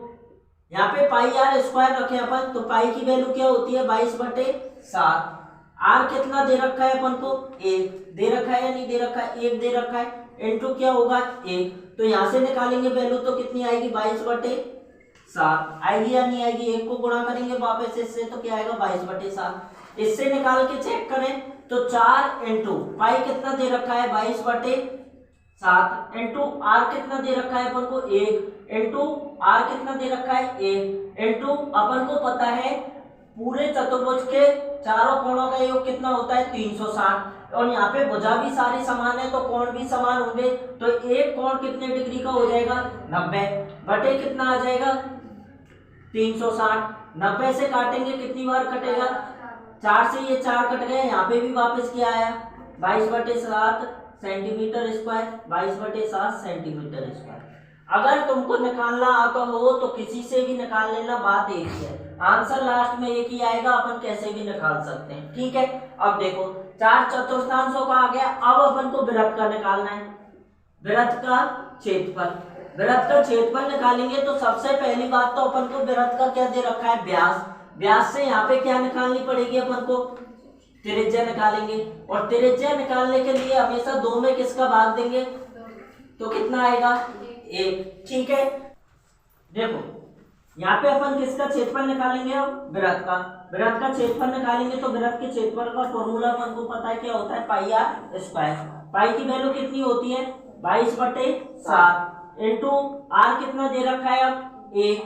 यहाँ पे पाई आर स्क्वायर रखे अपन, तो पाई की वैल्यू क्या होती है, 22/7। आर कितना दे रखा है अपन को, 1 दे रखा है या नहीं दे रखा है, 1 दे रखा है। इंटू क्या होगा, 1। तो यहाँ से निकालेंगे वैल्यू तो कितनी आएगी, 22/7 आएगी या नहीं आएगी। 1 को गुणा करेंगे वापस इससे तो क्या आएगा, 22/7। इससे निकाल के चेक करें तो 4 इंटू पाई कितना दे रखा है, 22/7 इंटू आर कितना दे रखा है अपन को, 1 इंटू आर कितना दे रखा है, 1 इंटू अपन को पता है पूरे चतुर्भुज के चारों कोणों का योग कितना होता है, 360। और यहाँ पे भुजा भी सारी समान है तो कोण भी समान होंगे। तो एक कोण कितने डिग्री का हो जाएगा, 90 बटे कितना आ जाएगा, 360। 90 से काटेंगे कितनी बार कटेगा, 4 से ये 4 कट गए, यहाँ पे भी वापस क्या आया, 22/7 सेंटीमीटर स्क्वायर, 22/7 सेंटीमीटर स्क्वायर। अगर तुमको निकालना आता हो तो किसी से भी निकाल लेना, बात एक ही है। आंसर लास्ट में एक ही आएगा, अपन कैसे भी निकाल सकते हैं। ठीक है, अब देखो 4/4 का आ गया। अब अपन को वृत्त का निकालना है, वृत्त का क्षेत्रफल। वृत्त का क्षेत्रफल निकालेंगे तो सबसे पहली बात तो अपन को वृत्त का क्या दे रखा है, व्यास। व्यास से यहाँ पे क्या निकालनी पड़ेगी अपन को, त्रिज्या निकालेंगे। और त्रिज्या निकालने के लिए हमेशा 2 में किसका भाग देंगे, तो कितना आएगा, 1। ठीक है, देखो यहाँ पे अपन किसका क्षेत्रफल निकालेंगे, अब वृत्त का। वृत्त का क्षेत्रफल निकालेंगे तो वृत्त के क्षेत्रफल का फॉर्मूला अपन को पता है क्या होता है, पाई आर स्क्वायर। पाई की वैल्यू कितनी होती है, 22/7 इंटू आर कितना दे रखा है, अब 1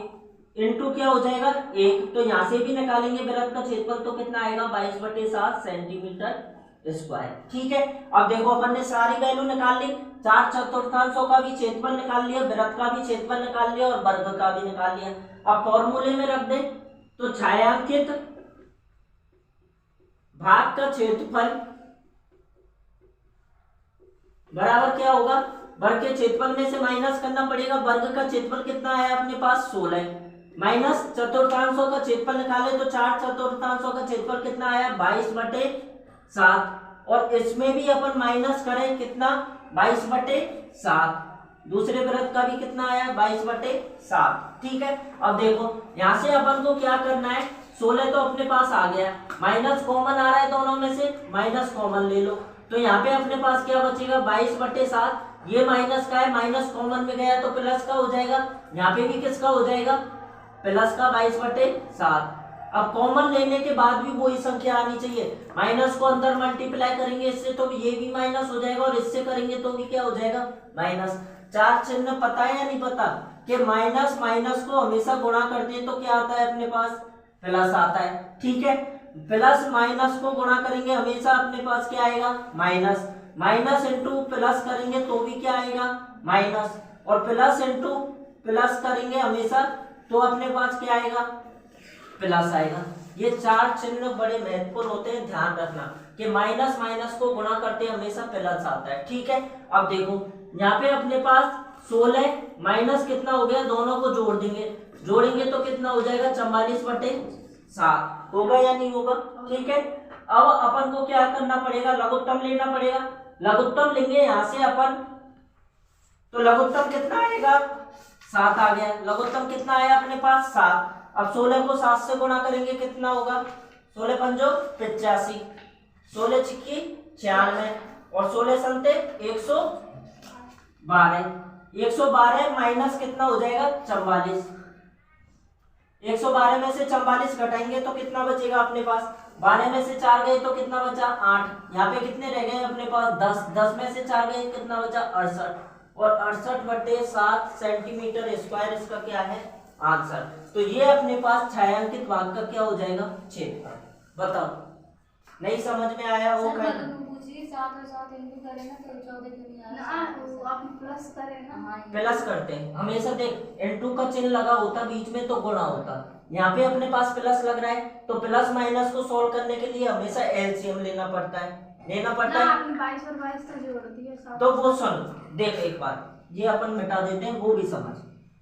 इंटू क्या हो जाएगा 1। तो यहाँ से भी निकालेंगे वृत्त का क्षेत्रफल तो कितना आएगा, 22/7 सेंटीमीटर स्क्वायर। ठीक है, अब देखो अपन ने सारी वैल्यू निकाल ली, 4/4 का भी क्षेत्रफल निकाल लिया, वृत्त का भी क्षेत्रफल निकाल लिया और वर्ग का भी निकाल लिया। अब फॉर्मूले में रख दे तो छायांकित भाग का क्षेत्रफल बराबर क्या होगा, वर्ग के क्षेत्रफल में से माइनस करना पड़ेगा। वर्ग का क्षेत्रफल कितना है अपने पास, 16 माइनस चतुर्थांशों का क्षेत्रफल निकाले तो 4/4 का क्षेत्रफल कितना आया, 22/7। और इसमें भी अपन माइनस करें कितना, 22/7। दूसरे वृत्त का भी कितना आया, 22/7। ठीक है, अब देखो यहाँ से अपन को क्या करना है, 16 तो अपने पास आ गया, माइनस कॉमन आ रहा है दोनों में से, माइनस कॉमन ले लो। तो यहाँ पे अपने पास क्या बचेगा, 22/7। ये माइनस का है, माइनस कॉमन में गया तो प्लस का हो जाएगा। यहाँ पे भी किसका हो जाएगा, प्लस का 22/7। अब कॉमन लेने के बाद भी वही संख्या आनी चाहिए, माइनस को अंदर मल्टीप्लाई करेंगे इससे तो ये भी माइनस हो जाएगा और इससे करेंगे तो भी क्या हो जाएगा, माइनस। चार चिन्ह पता है या नहीं पता कि माइनस माइनस को हमेशा गुणा करते हैं तो क्या आता है अपने पास, प्लस आता है। ठीक है, प्लस माइनस को गुणा करेंगे हमेशा अपने पास क्या आएगा, माइनस। माइनस इंटू प्लस करेंगे तो भी क्या आएगा, माइनस। और प्लस इंटू प्लस करेंगे हमेशा तो अपने पास क्या आएगा, प्लस आएगा। ये चार चिन्ह बड़े महत्वपूर्ण होते हैं, ध्यान रखना कि माइनस माइनस को गुणा करते हमेशा प्लस आता है। ठीक है, अब देखो यहाँ पे अपने पास 16 माइनस कितना हो गया, दोनों को जोड़ देंगे, जोड़ेंगे तो कितना हो जाएगा, 44/7। होगा या नहीं होगा। ठीक है, अब अपन को क्या करना पड़ेगा, लघुत्तम लेना पड़ेगा। लघुत्तम लेंगे यहाँ से अपन, तो लघुत्तम कितना आएगा, 7 आ गया। लघुत्तम कितना आया अपने पास, 7। अब 16 को 7 से गुणा करेंगे कितना होगा, 16 पंजो 85, 16 छिक्की 96 और 16 संते 112। 112 माइनस कितना हो जाएगा, 44। 112 में से 44 घटाएंगे तो कितना बचेगा अपने पास, 12 में से 4 गए तो कितना बचा, 8। यहाँ पे कितने रह गए अपने पास, 10। 10 में से 4 गए कितना बचा, 68। और 68/7 सेंटीमीटर स्क्वायर इसका क्या है, आंसर। तो ये अपने पास छायांकित भाग का क्या हो जाएगा, क्षेत्रफल। बताओ, नहीं समझ में आया हो, प्लस करते हैं हमेशा। देख इंटू का चिन्ह लगा होता बीच में तो गुणा होता, यहाँ पे अपने पास प्लस लग रहा है तो प्लस माइनस को सोल्व करने के लिए हमेशा एलसीएम लेना पड़ता है, लेना पड़ता है। 22 और 22 तो जोड़ दिए, तो वो सुन, देख एक बार ये अपन मिटा देते हैं, वो भी समझ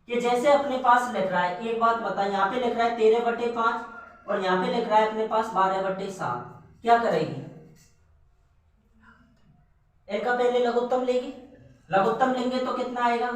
कि जैसे अपने पास लिख रहा है, एक बात बता, यहाँ पे लिख रहा है 13/5 और यहाँ पे लिख रहा है अपने पास 12/7। क्या करेगी, इनका पहले लघुत्तम लेगी। लघुत्तम लेंगे तो कितना आएगा,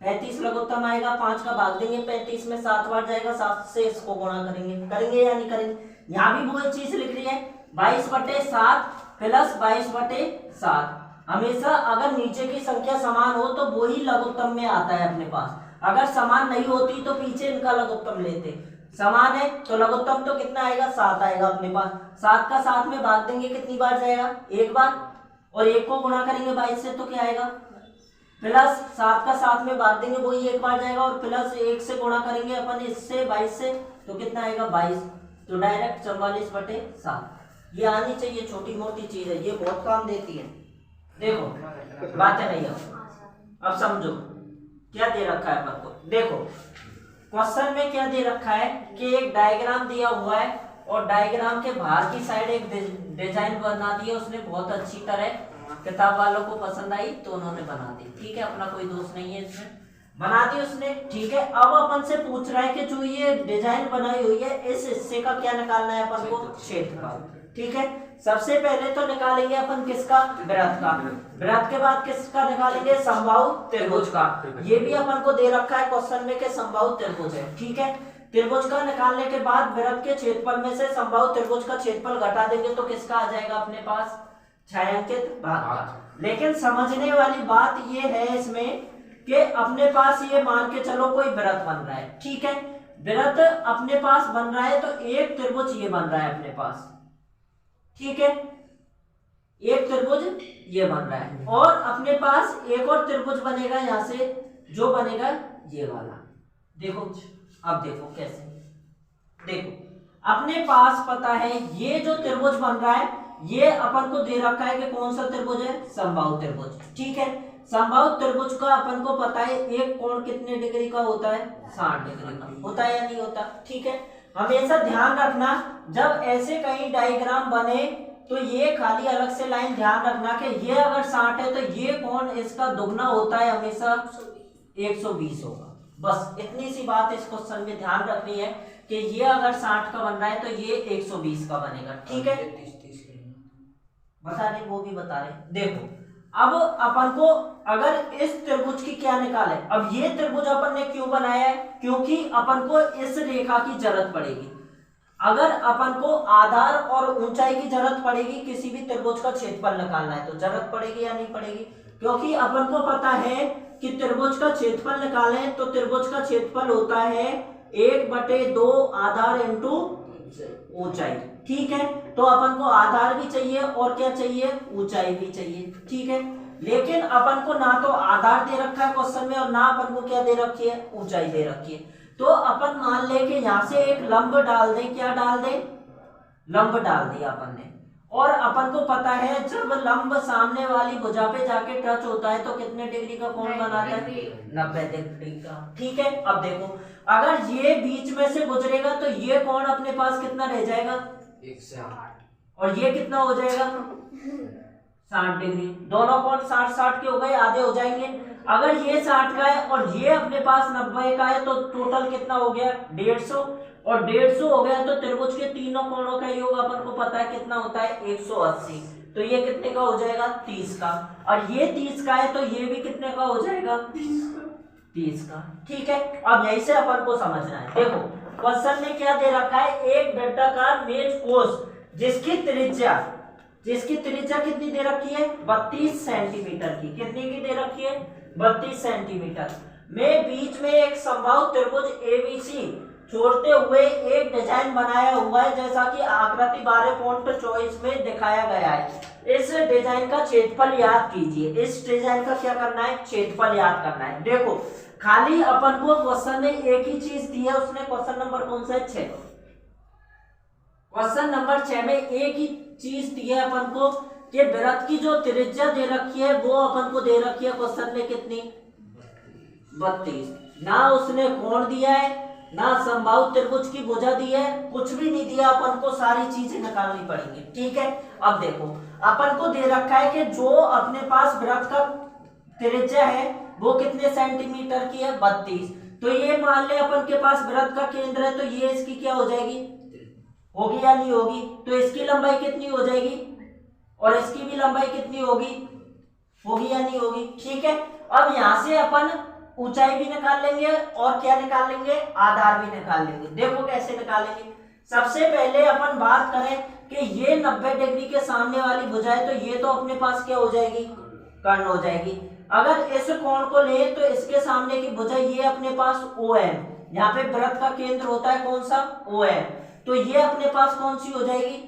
35 लघुत्तम आएगा। 5 का भाग देंगे 35 में, 7 बार जाएगा, 7 से इसको गुणा करेंगे, करेंगे या नहीं करेंगे। यहाँ भी वो चीज लिख रही है, 22/7 प्लस 22/7। हमेशा अगर नीचे की संख्या समान हो तो वही लघुत्तम में आता है अपने पास, अगर समान नहीं होती तो पीछे इनका लघुत्तम लेते। समान है तो लघुत्तम तो कितना आएगा, 7 आएगा अपने पास। 7 का 7 में भाग देंगे कितनी बार जाएगा, एक बार। और 1 को गुणा करेंगे 22 से तो क्या आएगा, प्लस 7 का 7 में भाग देंगे वही एक बार जाएगा। और प्लस 1 से गुणा करेंगे अपन इससे 22 से तो कितना आएगा, 22। तो डायरेक्ट 44/7। ये आनी चाहिए, छोटी मोटी चीज है, ये बहुत काम देती है। देखो बातें नहीं है, अब समझो क्या दे रखा है अपन को। देखो क्वेश्चन में क्या दे रखा है कि एक डायग्राम दिया हुआ है और डायग्राम के बाहर की साइड एक डिजाइन बना दी है उसने, बहुत अच्छी तरह। किताब वालों को पसंद आई तो उन्होंने बना दी, ठीक है, अपना कोई दोष नहीं है इसमें। बना दी उसने, ठीक है। अब अपन से पूछ रहा है कि जो ये डिजाइन बनाई हुई है इस हिस्से का क्या निकालना है अपन को, क्षेत्रफल, ठीक है। सबसे पहले तो निकालेंगे अपन किसका, वृत्त का। वृत्त के बाद किसका निकालेंगे, समबाहु त्रिभुज का। ये भी अपन को दे रखा है क्वेश्चन में कि समबाहु त्रिभुज है, ठीक है। त्रिभुज का निकालने के बाद वृत्त के क्षेत्रफल में से समबाहु त्रिभुज का क्षेत्रफल घटा देंगे तो किसका आ जाएगा अपने पास, छायांकित भाग का। लेकिन समझने वाली बात ये है इसमें कि अपने पास ये मान के चलो कोई वृत्त बन रहा है, ठीक है। वृत्त अपने पास बन रहा है तो एक त्रिभुज ये बन रहा है अपने पास, ठीक है। एक त्रिभुज ये बन रहा है और अपने पास एक और त्रिभुज बनेगा यहां से, जो बनेगा ये वाला। देखो अब देखो कैसे, देखो अपने पास पता है ये जो त्रिभुज बन रहा है ये अपन को दे रखा है कि कौन सा त्रिभुज है, समबाहु त्रिभुज, ठीक है। समबाहु त्रिभुज का अपन को पता है एक कोण कितने डिग्री का होता है, 60 डिग्री का होता है या नहीं होता, ठीक है। हमेशा ध्यान रखना जब ऐसे कहीं डायग्राम बने तो ये खाली अलग से लाइन ध्यान रखना कि ये अगर 60 है तो ये कोण इसका दुगना होता है, हमेशा 120 होगा। बस इतनी सी बात इस क्वेश्चन में ध्यान रखनी है कि ये अगर 60 का बन रहा है तो ये 120 का बनेगा, ठीक है। बता रहे, वो भी बता रहे। देखो अब अपन को अगर इस त्रिभुज की क्या निकाले, अब ये त्रिभुज अपन ने क्यों बनाया है, क्योंकि अपन को इस रेखा की जरूरत पड़ेगी। अगर अपन को आधार और ऊंचाई की जरूरत पड़ेगी किसी भी त्रिभुज का क्षेत्रफल निकालना है तो जरूरत पड़ेगी या नहीं पड़ेगी, क्योंकि अपन को पता है कि त्रिभुज का क्षेत्रफल निकालें तो त्रिभुज का क्षेत्रफल होता है 1/2 आधार इंटू ऊंचाई, ठीक है। तो अपन को आधार भी चाहिए और क्या चाहिए, ऊंचाई भी चाहिए, ठीक है। लेकिन अपन को ना तो आधार दे रखा है क्वेश्चन में और ना अपन को क्या दे रखी है, ऊंचाई दे रखी है। तो अपन मान ले कि यहाँ से एक लंब डाल दें, क्या डाल दें, लंब डाल दिया अपन ने। और अपन को पता है जब लंब सामने वाली भुजा पे जाके टच होता है तो कितने डिग्री का कोण बनाता है, 90 डिग्री का, ठीक है। अब देखो अगर ये बीच में से गुजरेगा तो ये कोण अपने पास कितना रह जाएगा, 108 और ये कितना हो जाएगा, 60 डिग्री। दोनों कोण 60-60 के हो गए, आधे हो जाएंगे। अगर ये 60 का है और ये अपने पास 90 का है तो टोटल कितना हो गया, 150, और 150 हो गया तो त्रिभुज के तीनों कोणों का योग अपन को पता है कितना होता है, 180। तो ये कितने का हो जाएगा, 30 का, और ये 30 का है तो ये भी कितने का हो जाएगा, 30 का, ठीक है। अब यहीं से अपन को समझना है। देखो क्वेश्चन में क्या दे रखा है, एक वृत्ताकार मेज कोष जिसकी त्रिज्या कितनी दे रखी है, 32 सेंटीमीटर की, कितनी की दे रखी है, 32 सेंटीमीटर में बीच में एक समबाहु त्रिभुज ABC छोड़ते हुए एक डिजाइन बनाया हुआ है जैसा कि आकृति 12.24 में दिखाया गया है। इस डिजाइन का क्षेत्रफल याद कीजिए। इस डिजाइन का क्या करना है, क्षेत्रफल याद करना है। देखो खाली अपन को क्वेश्चन में एक ही चीज दी है, उसने क्वेश्चन नंबर कौन सा है, 6। क्वेश्चन नंबर 6 में एक ही चीज दी है अपन को कि वृत्त की जो त्रिज्या दे रखी है वो अपन को दे रखी है क्वेश्चन में कितनी, 32। ना उसने कोण दिया है, ना समबाहु त्रिभुज की भुजा दी है, कुछ भी नहीं दिया, अपन को सारी चीजें निकालनी पड़ेंगी, ठीक है। अब देखो अपन को दे रखा है कि जो अपने पास वृत्त का त्रिज्या है वो कितने सेंटीमीटर की है, 32। तो ये मान ले अपन के पास वृत्त का केंद्र है तो ये इसकी क्या हो जाएगी, होगी या नहीं होगी, तो इसकी लंबाई कितनी हो जाएगी और इसकी भी लंबाई कितनी होगी या नहीं होगी, ठीक है। अब यहां से अपन ऊंचाई भी निकाल लेंगे और क्या निकाल लेंगे, आधार भी निकाल लेंगे। देखो कैसे निकालेंगे। सबसे पहले अपन बात करें कि ये 90 डिग्री के सामने वाली भुजा है तो ये तो अपने पास क्या हो जाएगी, कर्ण हो जाएगी। अगर इस कोण को ले तो इसके सामने की भुजा ये अपने पास OM, यहाँ पे वृत्त का केंद्र होता है कौन सा, OM, तो ये अपने पास कौन सी हो जाएगी,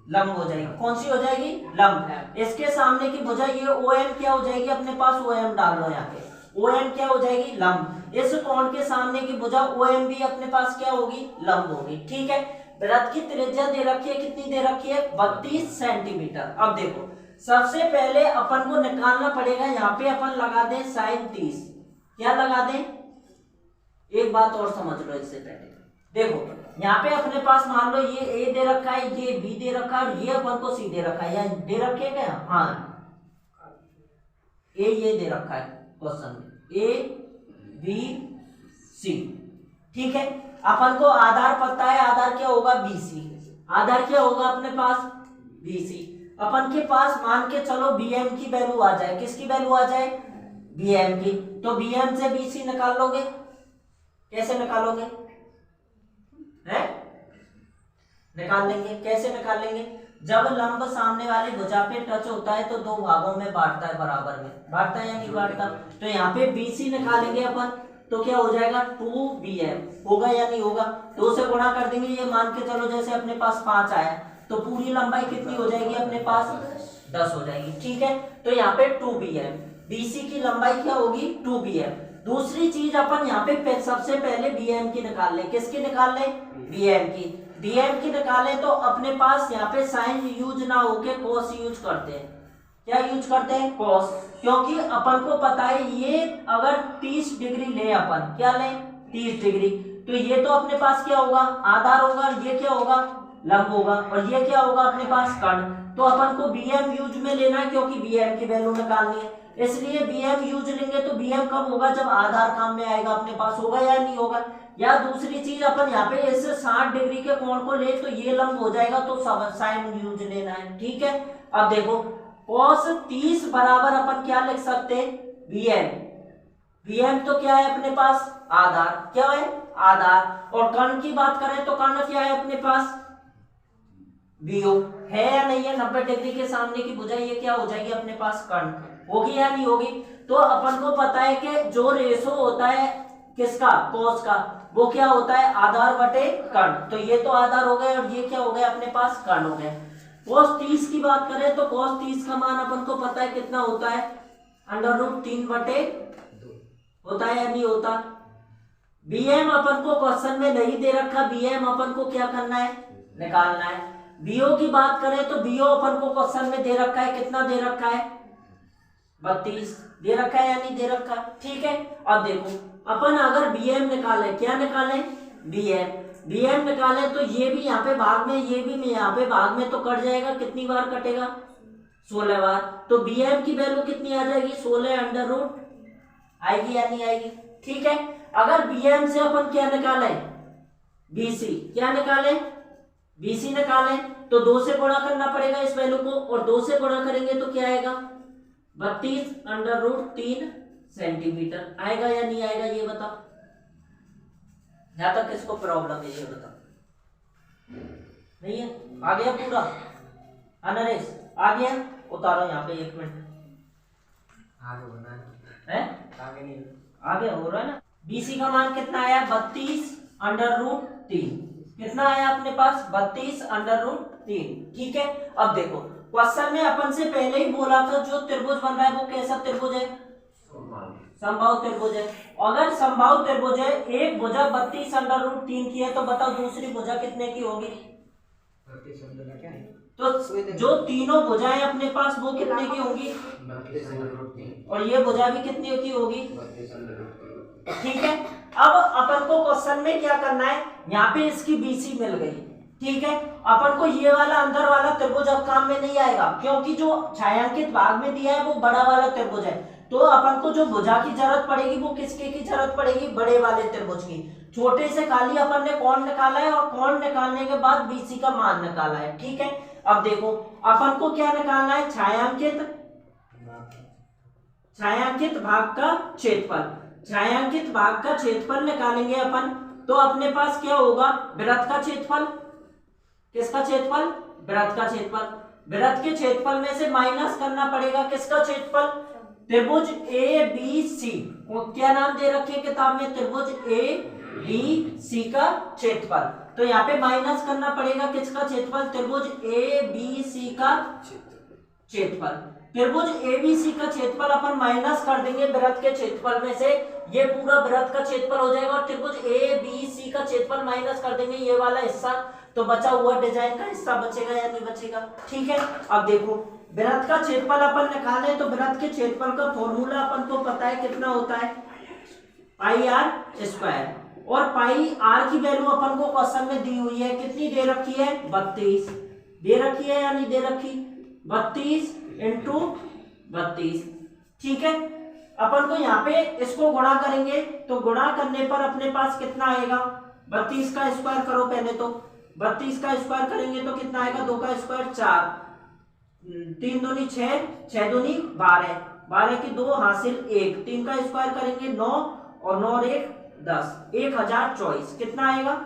लंब हो जाएगी। कौन सी हो जाएगी, लंब। इसके सामने की भुजा ये OM क्या हो जाएगी अपने पास, OM डाल लो यहाँ पे, OM क्या हो जाएगी, लंब। इस कोण के सामने की भुजा OM भी अपने पास क्या होगी, लंब होगी, ठीक है। वृत्त की त्रिज्या दे रखी है, कितनी दे रखी है, 32 सेंटीमीटर। अब देखो सबसे पहले अपन को निकालना पड़ेगा, यहाँ पे अपन लगा दें sin 30। क्या लगा दें, एक बात और समझ लो इससे पहले। देखो यहाँ पे अपने पास मान लो ये A दे रखा है, ये B दे रखा है, ये अपन को C दे रखा है, या दे रखे क्या, हाँ A ये दे रखा है क्वेश्चन में, ए बी सी। ठीक है, अपन को आधार पता है, आधार क्या होगा BC। आधार क्या होगा अपने पास BC। अपन के पास मान के चलो BM की वैल्यू आ जाए, किसकी वैल्यू आ जाए BM की, तो BM से BC निकाल लोगे, कैसे निकालोगे हैं? निकाल लेंगे, कैसे निकाल लेंगे? जब लंब सामने वाली भुजा पे टच होता है तो दो भागों में बांटता है, बराबर में बांटता है या नहीं बांटता? तो यहाँ पे BC निकालेंगे अपन, तो क्या हो जाएगा 2BM, होगा या नहीं होगा? 2 से गुणा कर देंगे, ये मान के चलो जैसे अपने पास 5 आया, तो पूरी लंबाई कितनी हो जाएगी अपने पास 10 हो जाएगी। ठीक है, तो यहाँ पे 2BM, BC की लंबाई क्या होगी 2BM। दूसरी चीज अपन यहाँ पे सबसे पहले BM की निकाल लें, किसकी निकाल लें BM की। BM की निकालें तो अपने पास यहाँ पे साइन यूज ना होके कॉस यूज करते हैं, क्या यूज करते हैं कॉस, क्योंकि अपन को पता है ये अगर 30 डिग्री ले अपन, क्या लें 30 डिग्री, तो ये तो अपने पास क्या होगा आधार होगा, ये क्या होगा लंब होगा, और ये क्या होगा अपने पास कर्ण। तो अपन को BM यूज में लेना है क्योंकि BM की वैल्यू निकालनी है, इसलिए BM यूज लेंगे। तो BM कब होगा जब आधार काम में आएगा अपने पास, होगा या नहीं होगा? या दूसरी चीज अपन यहाँ पे इस 60 डिग्री के कोण को ले तो ये लंब हो जाएगा, तो साइन यूज लेना है। ठीक है, अब देखो cos 30 बराबर अपन क्या लिख सकते हैं BM। BM तो क्या है अपने पास आधार, क्या है आधार, और कर्ण की बात करें तो कर्ण क्या है अपने पास BO है या नहीं है? 90 डिग्री के सामने की भुजा ये क्या हो जाएगी अपने पास कर्ण, होगी या नहीं होगी? तो अपन को पता है कि जो रेशो होता है किसका cos का, वो क्या होता है आधार बटे कर्ण, तो ये तो आधार हो गए और ये क्या हो गया अपने पास कर्ण हो गए। cos 30 की बात करें तो cos 30 का मान अपन को पता है कितना होता है √3 बटे होता है या नहीं होता? BM अपन को क्वेश्चन में नहीं दे रखा, BM अपन को क्या करना है निकालना है। BO की बात करें तो BO अपन को क्वेश्चन में दे रखा है, कितना दे रखा है 32 दे रखा है या नहीं दे रखा? ठीक है, अब देखो अपन अगर BM निकाले, क्या निकालें BM निकालें तो ये भी यहाँ पे भाग में, ये भी यहाँ पे भाग में, तो कट जाएगा, कितनी बार कटेगा 16 बार। तो BM की वैल्यू कितनी आ जाएगी 16 √ आएगी या नहीं आएगी? ठीक है, अगर BM से अपन क्या निकालें BC, क्या निकालें BC निकालें, तो 2 से गुणा करना पड़ेगा इस वैल्यू को, और 2 से गुणा करेंगे तो क्या आएगा 32 √3 सेंटीमीटर आएगा या नहीं आएगा? ये बताओ, यहां तक किसको प्रॉब्लम है ये बताओ? नहीं है? आ गया पूरा नरेश, आ गया? उतारो यहाँ पे 1 मिनट, आगे बना है आगे नहीं आ गया, हो रहा है ना। BC का मान कितना आया 32 √3, कितना आया अपने पास 32 √3। ठीक है, अब देखो क्वेश्चन में अपन से पहले ही बोला था जो त्रिभुज बन रहा है वो कैसा त्रिभुज है समबाहु त्रिभुज है। अगर समबाहु त्रिभुज है, एक भुजा 32 √3 की है, तो बताओ दूसरी भुजा कितने की होगी? तो जो तीनों भुजाएं अपने पास वो कितने की होंगी, और ये भुजा भी कितने की होगी? ठीक है, अब अपन को क्वेश्चन में क्या करना है, यहाँ पे इसकी BC मिल गई। ठीक है, अपन को ये वाला अंदर वाला त्रिभुज अब काम में नहीं आएगा, क्योंकि जो छायांकित भाग में दिया है वो बड़ा वाला त्रिभुज है। तो अपन को जो भुजा की जरूरत पड़ेगी वो किसके की जरूरत पड़ेगी? बड़े वाले त्रिभुज की। छोटे से खाली अपन ने कोण निकाला है, और कोण निकालने के बाद BC का मान निकाला है। ठीक है, अब देखो अपन को क्या निकालना है, छायांकित भाग का क्षेत्रफल। छायांकित भाग का क्षेत्रफल निकालेंगे अपन, तो अपने पास क्या होगा वृत्त का क्षेत्रफल, किसका क्षेत्रफल वृत्त का क्षेत्रफल। वृत्त के क्षेत्रफल में से माइनस करना पड़ेगा किसका क्षेत्रफल, त्रिभुज ABC, क्या नाम दे रखे किताब में, त्रिभुज ABC का क्षेत्रफल। तो यहाँ पे माइनस करना पड़ेगा किसका क्षेत्रफल, त्रिभुज ABC का क्षेत्रफल। त्रिभुज ABC का क्षेत्रफल अपन माइनस कर देंगे वृत्त के क्षेत्रफल में से, ये पूरा वृत्त का क्षेत्रफल हो जाएगा, और त्रिभुज ABC का क्षेत्रफल माइनस कर देंगे ये वाला हिस्सा, तो बचा हुआ डिजाइन का हिस्सा बचेगा या नहीं बचेगा? ठीक है, अब देखो वृत्त का क्षेत्रफल अपन निकाले, तो वृत्त के क्षेत्रफल का फॉर्मूला अपन को पता है कितना होता है πr², और πr की वैल्यू अपन को क्वेश्चन में दी हुई है, कितनी दे रखी है 32 दे रखी है या नहीं दे रखी, 32 × 32। ठीक है, अपन को यहाँ पे इसको गुणा करेंगे तो गुणा करने पर अपने पास कितना आएगा, 32 का स्क्वायर करो पहले तो, 32 का स्क्वायर करेंगे तो कितना आएगा, 2 का स्क्वायर 4, 3 दूनी 6, 6 दूनी 12, 12 की 2 हासिल 1, 3 का स्क्वायर करेंगे 9 और 9 और 1 10, 1024 कितना आएगा,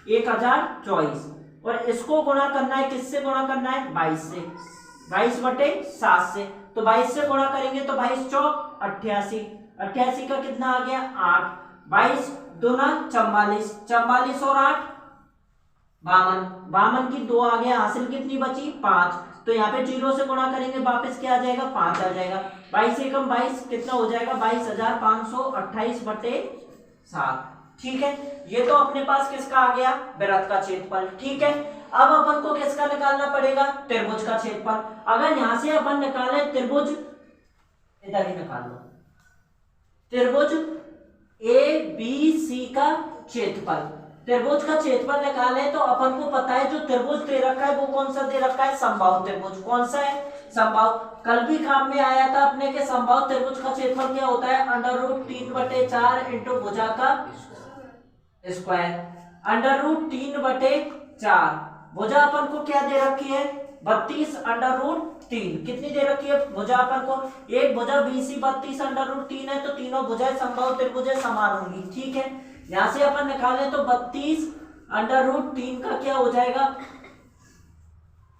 1024। और इसको गुणा करना है, किससे गुणा करना है, 22 से, 22/7 से, तो 22 से गुणा करेंगे तो 22 चौक 88, 88 का कितना आ गया 8, 22 दूना 44, 44 और 8 52, 52 की 2 आ गया, हासिल कितनी बची 5, तो यहाँ पे 0 से गुणा करेंगे वापस क्या आ जाएगा 5 आ जाएगा, 22 एकम 22 कितना हो जाएगा 22,528/7। ठीक है, ये तो अपने पास किसका आ गया, वृत्त का क्षेत्रफल। ठीक है, अब अपन को किसका निकालना पड़ेगा, त्रिभुज का क्षेत्रफल। अगर यहां से अपन निकाले त्रिभुज, इधर ही निकाल लो, त्रिभुज ABC का क्षेत्रफल, त्रिभुज का क्षेत्रफल निकाले तो अपन को पता है जो त्रिभुज दे रखा है वो कौन सा दे रखा है, समबाहु त्रिभुज। कौन सा है, समबाहु। कल भी काम में आया था अपने के समबाहु त्रिभुज का क्षेत्रफल क्या होता है, √3/4 इंटू भुजा का स्क्वायर, √3/4, भुजा अपन को क्या दे रखी है 32√3, कितनी दे रखी है भुजा अपन को, एक भुजा BC 32√3 है, तो तीनों भुजाएं समबाहु त्रिभुज समान होंगी। ठीक है, यहां से अपन निकालें तो 32√3 का क्या हो जाएगा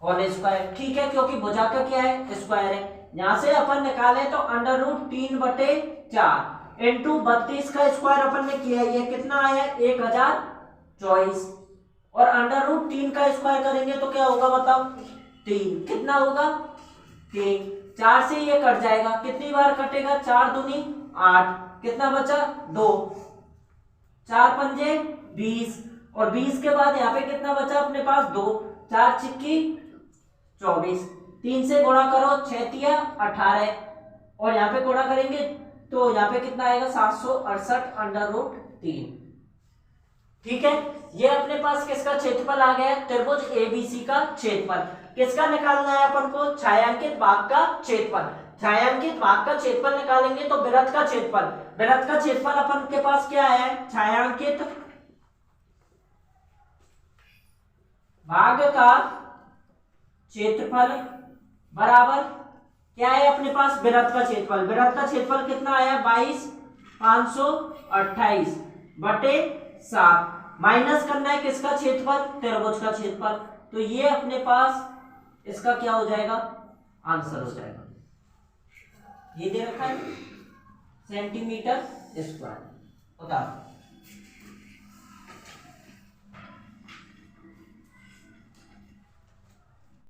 होल स्क्वायर। ठीक है, क्योंकि भुजा का क्या है स्क्वायर है। यहां से अपन निकालें तो √3/4 इंटू 32 का स्क्वायर अपन ने किया, ये कितना आया 1024, और √3 का स्क्वायर करेंगे तो क्या होगा बताओ 3, कितना होगा 3, 4 से ये कट जाएगा, कितनी बार कटेगा 4 दूनी 8, कितना बचा 2, 4 पंजे 20, और 20 के बाद यहाँ पे कितना बचा अपने पास 2, 4 छिक्की 24, 3 से गुणा करो 6 तिया 18, और यहाँ पे गुणा करेंगे तो यहाँ पे कितना आएगा 768/3। ठीक है, ये अपने पास किसका क्षेत्रफल आ गया, त्रिभुज ABC का क्षेत्रफल। किसका निकालना है अपन को, छायांकित भाग का क्षेत्रफल। छायांकित भाग का क्षेत्रफल निकालेंगे तो वृत्त का क्षेत्रफल, वृत्त का क्षेत्रफल अपन के पास क्या है, छायांकित भाग का क्षेत्रफल बराबर क्या है अपने पास, वृत्त का क्षेत्रफल। वृत्त का क्षेत्रफल कितना आया 22,528/7, माइनस करना है किसका क्षेत्रफल, त्रिभुज का क्षेत्रफल। तो ये अपने पास इसका क्या हो जाएगा, आंसर हो जाएगा, ये दे रखा है सेंटीमीटर स्क्वायर। बता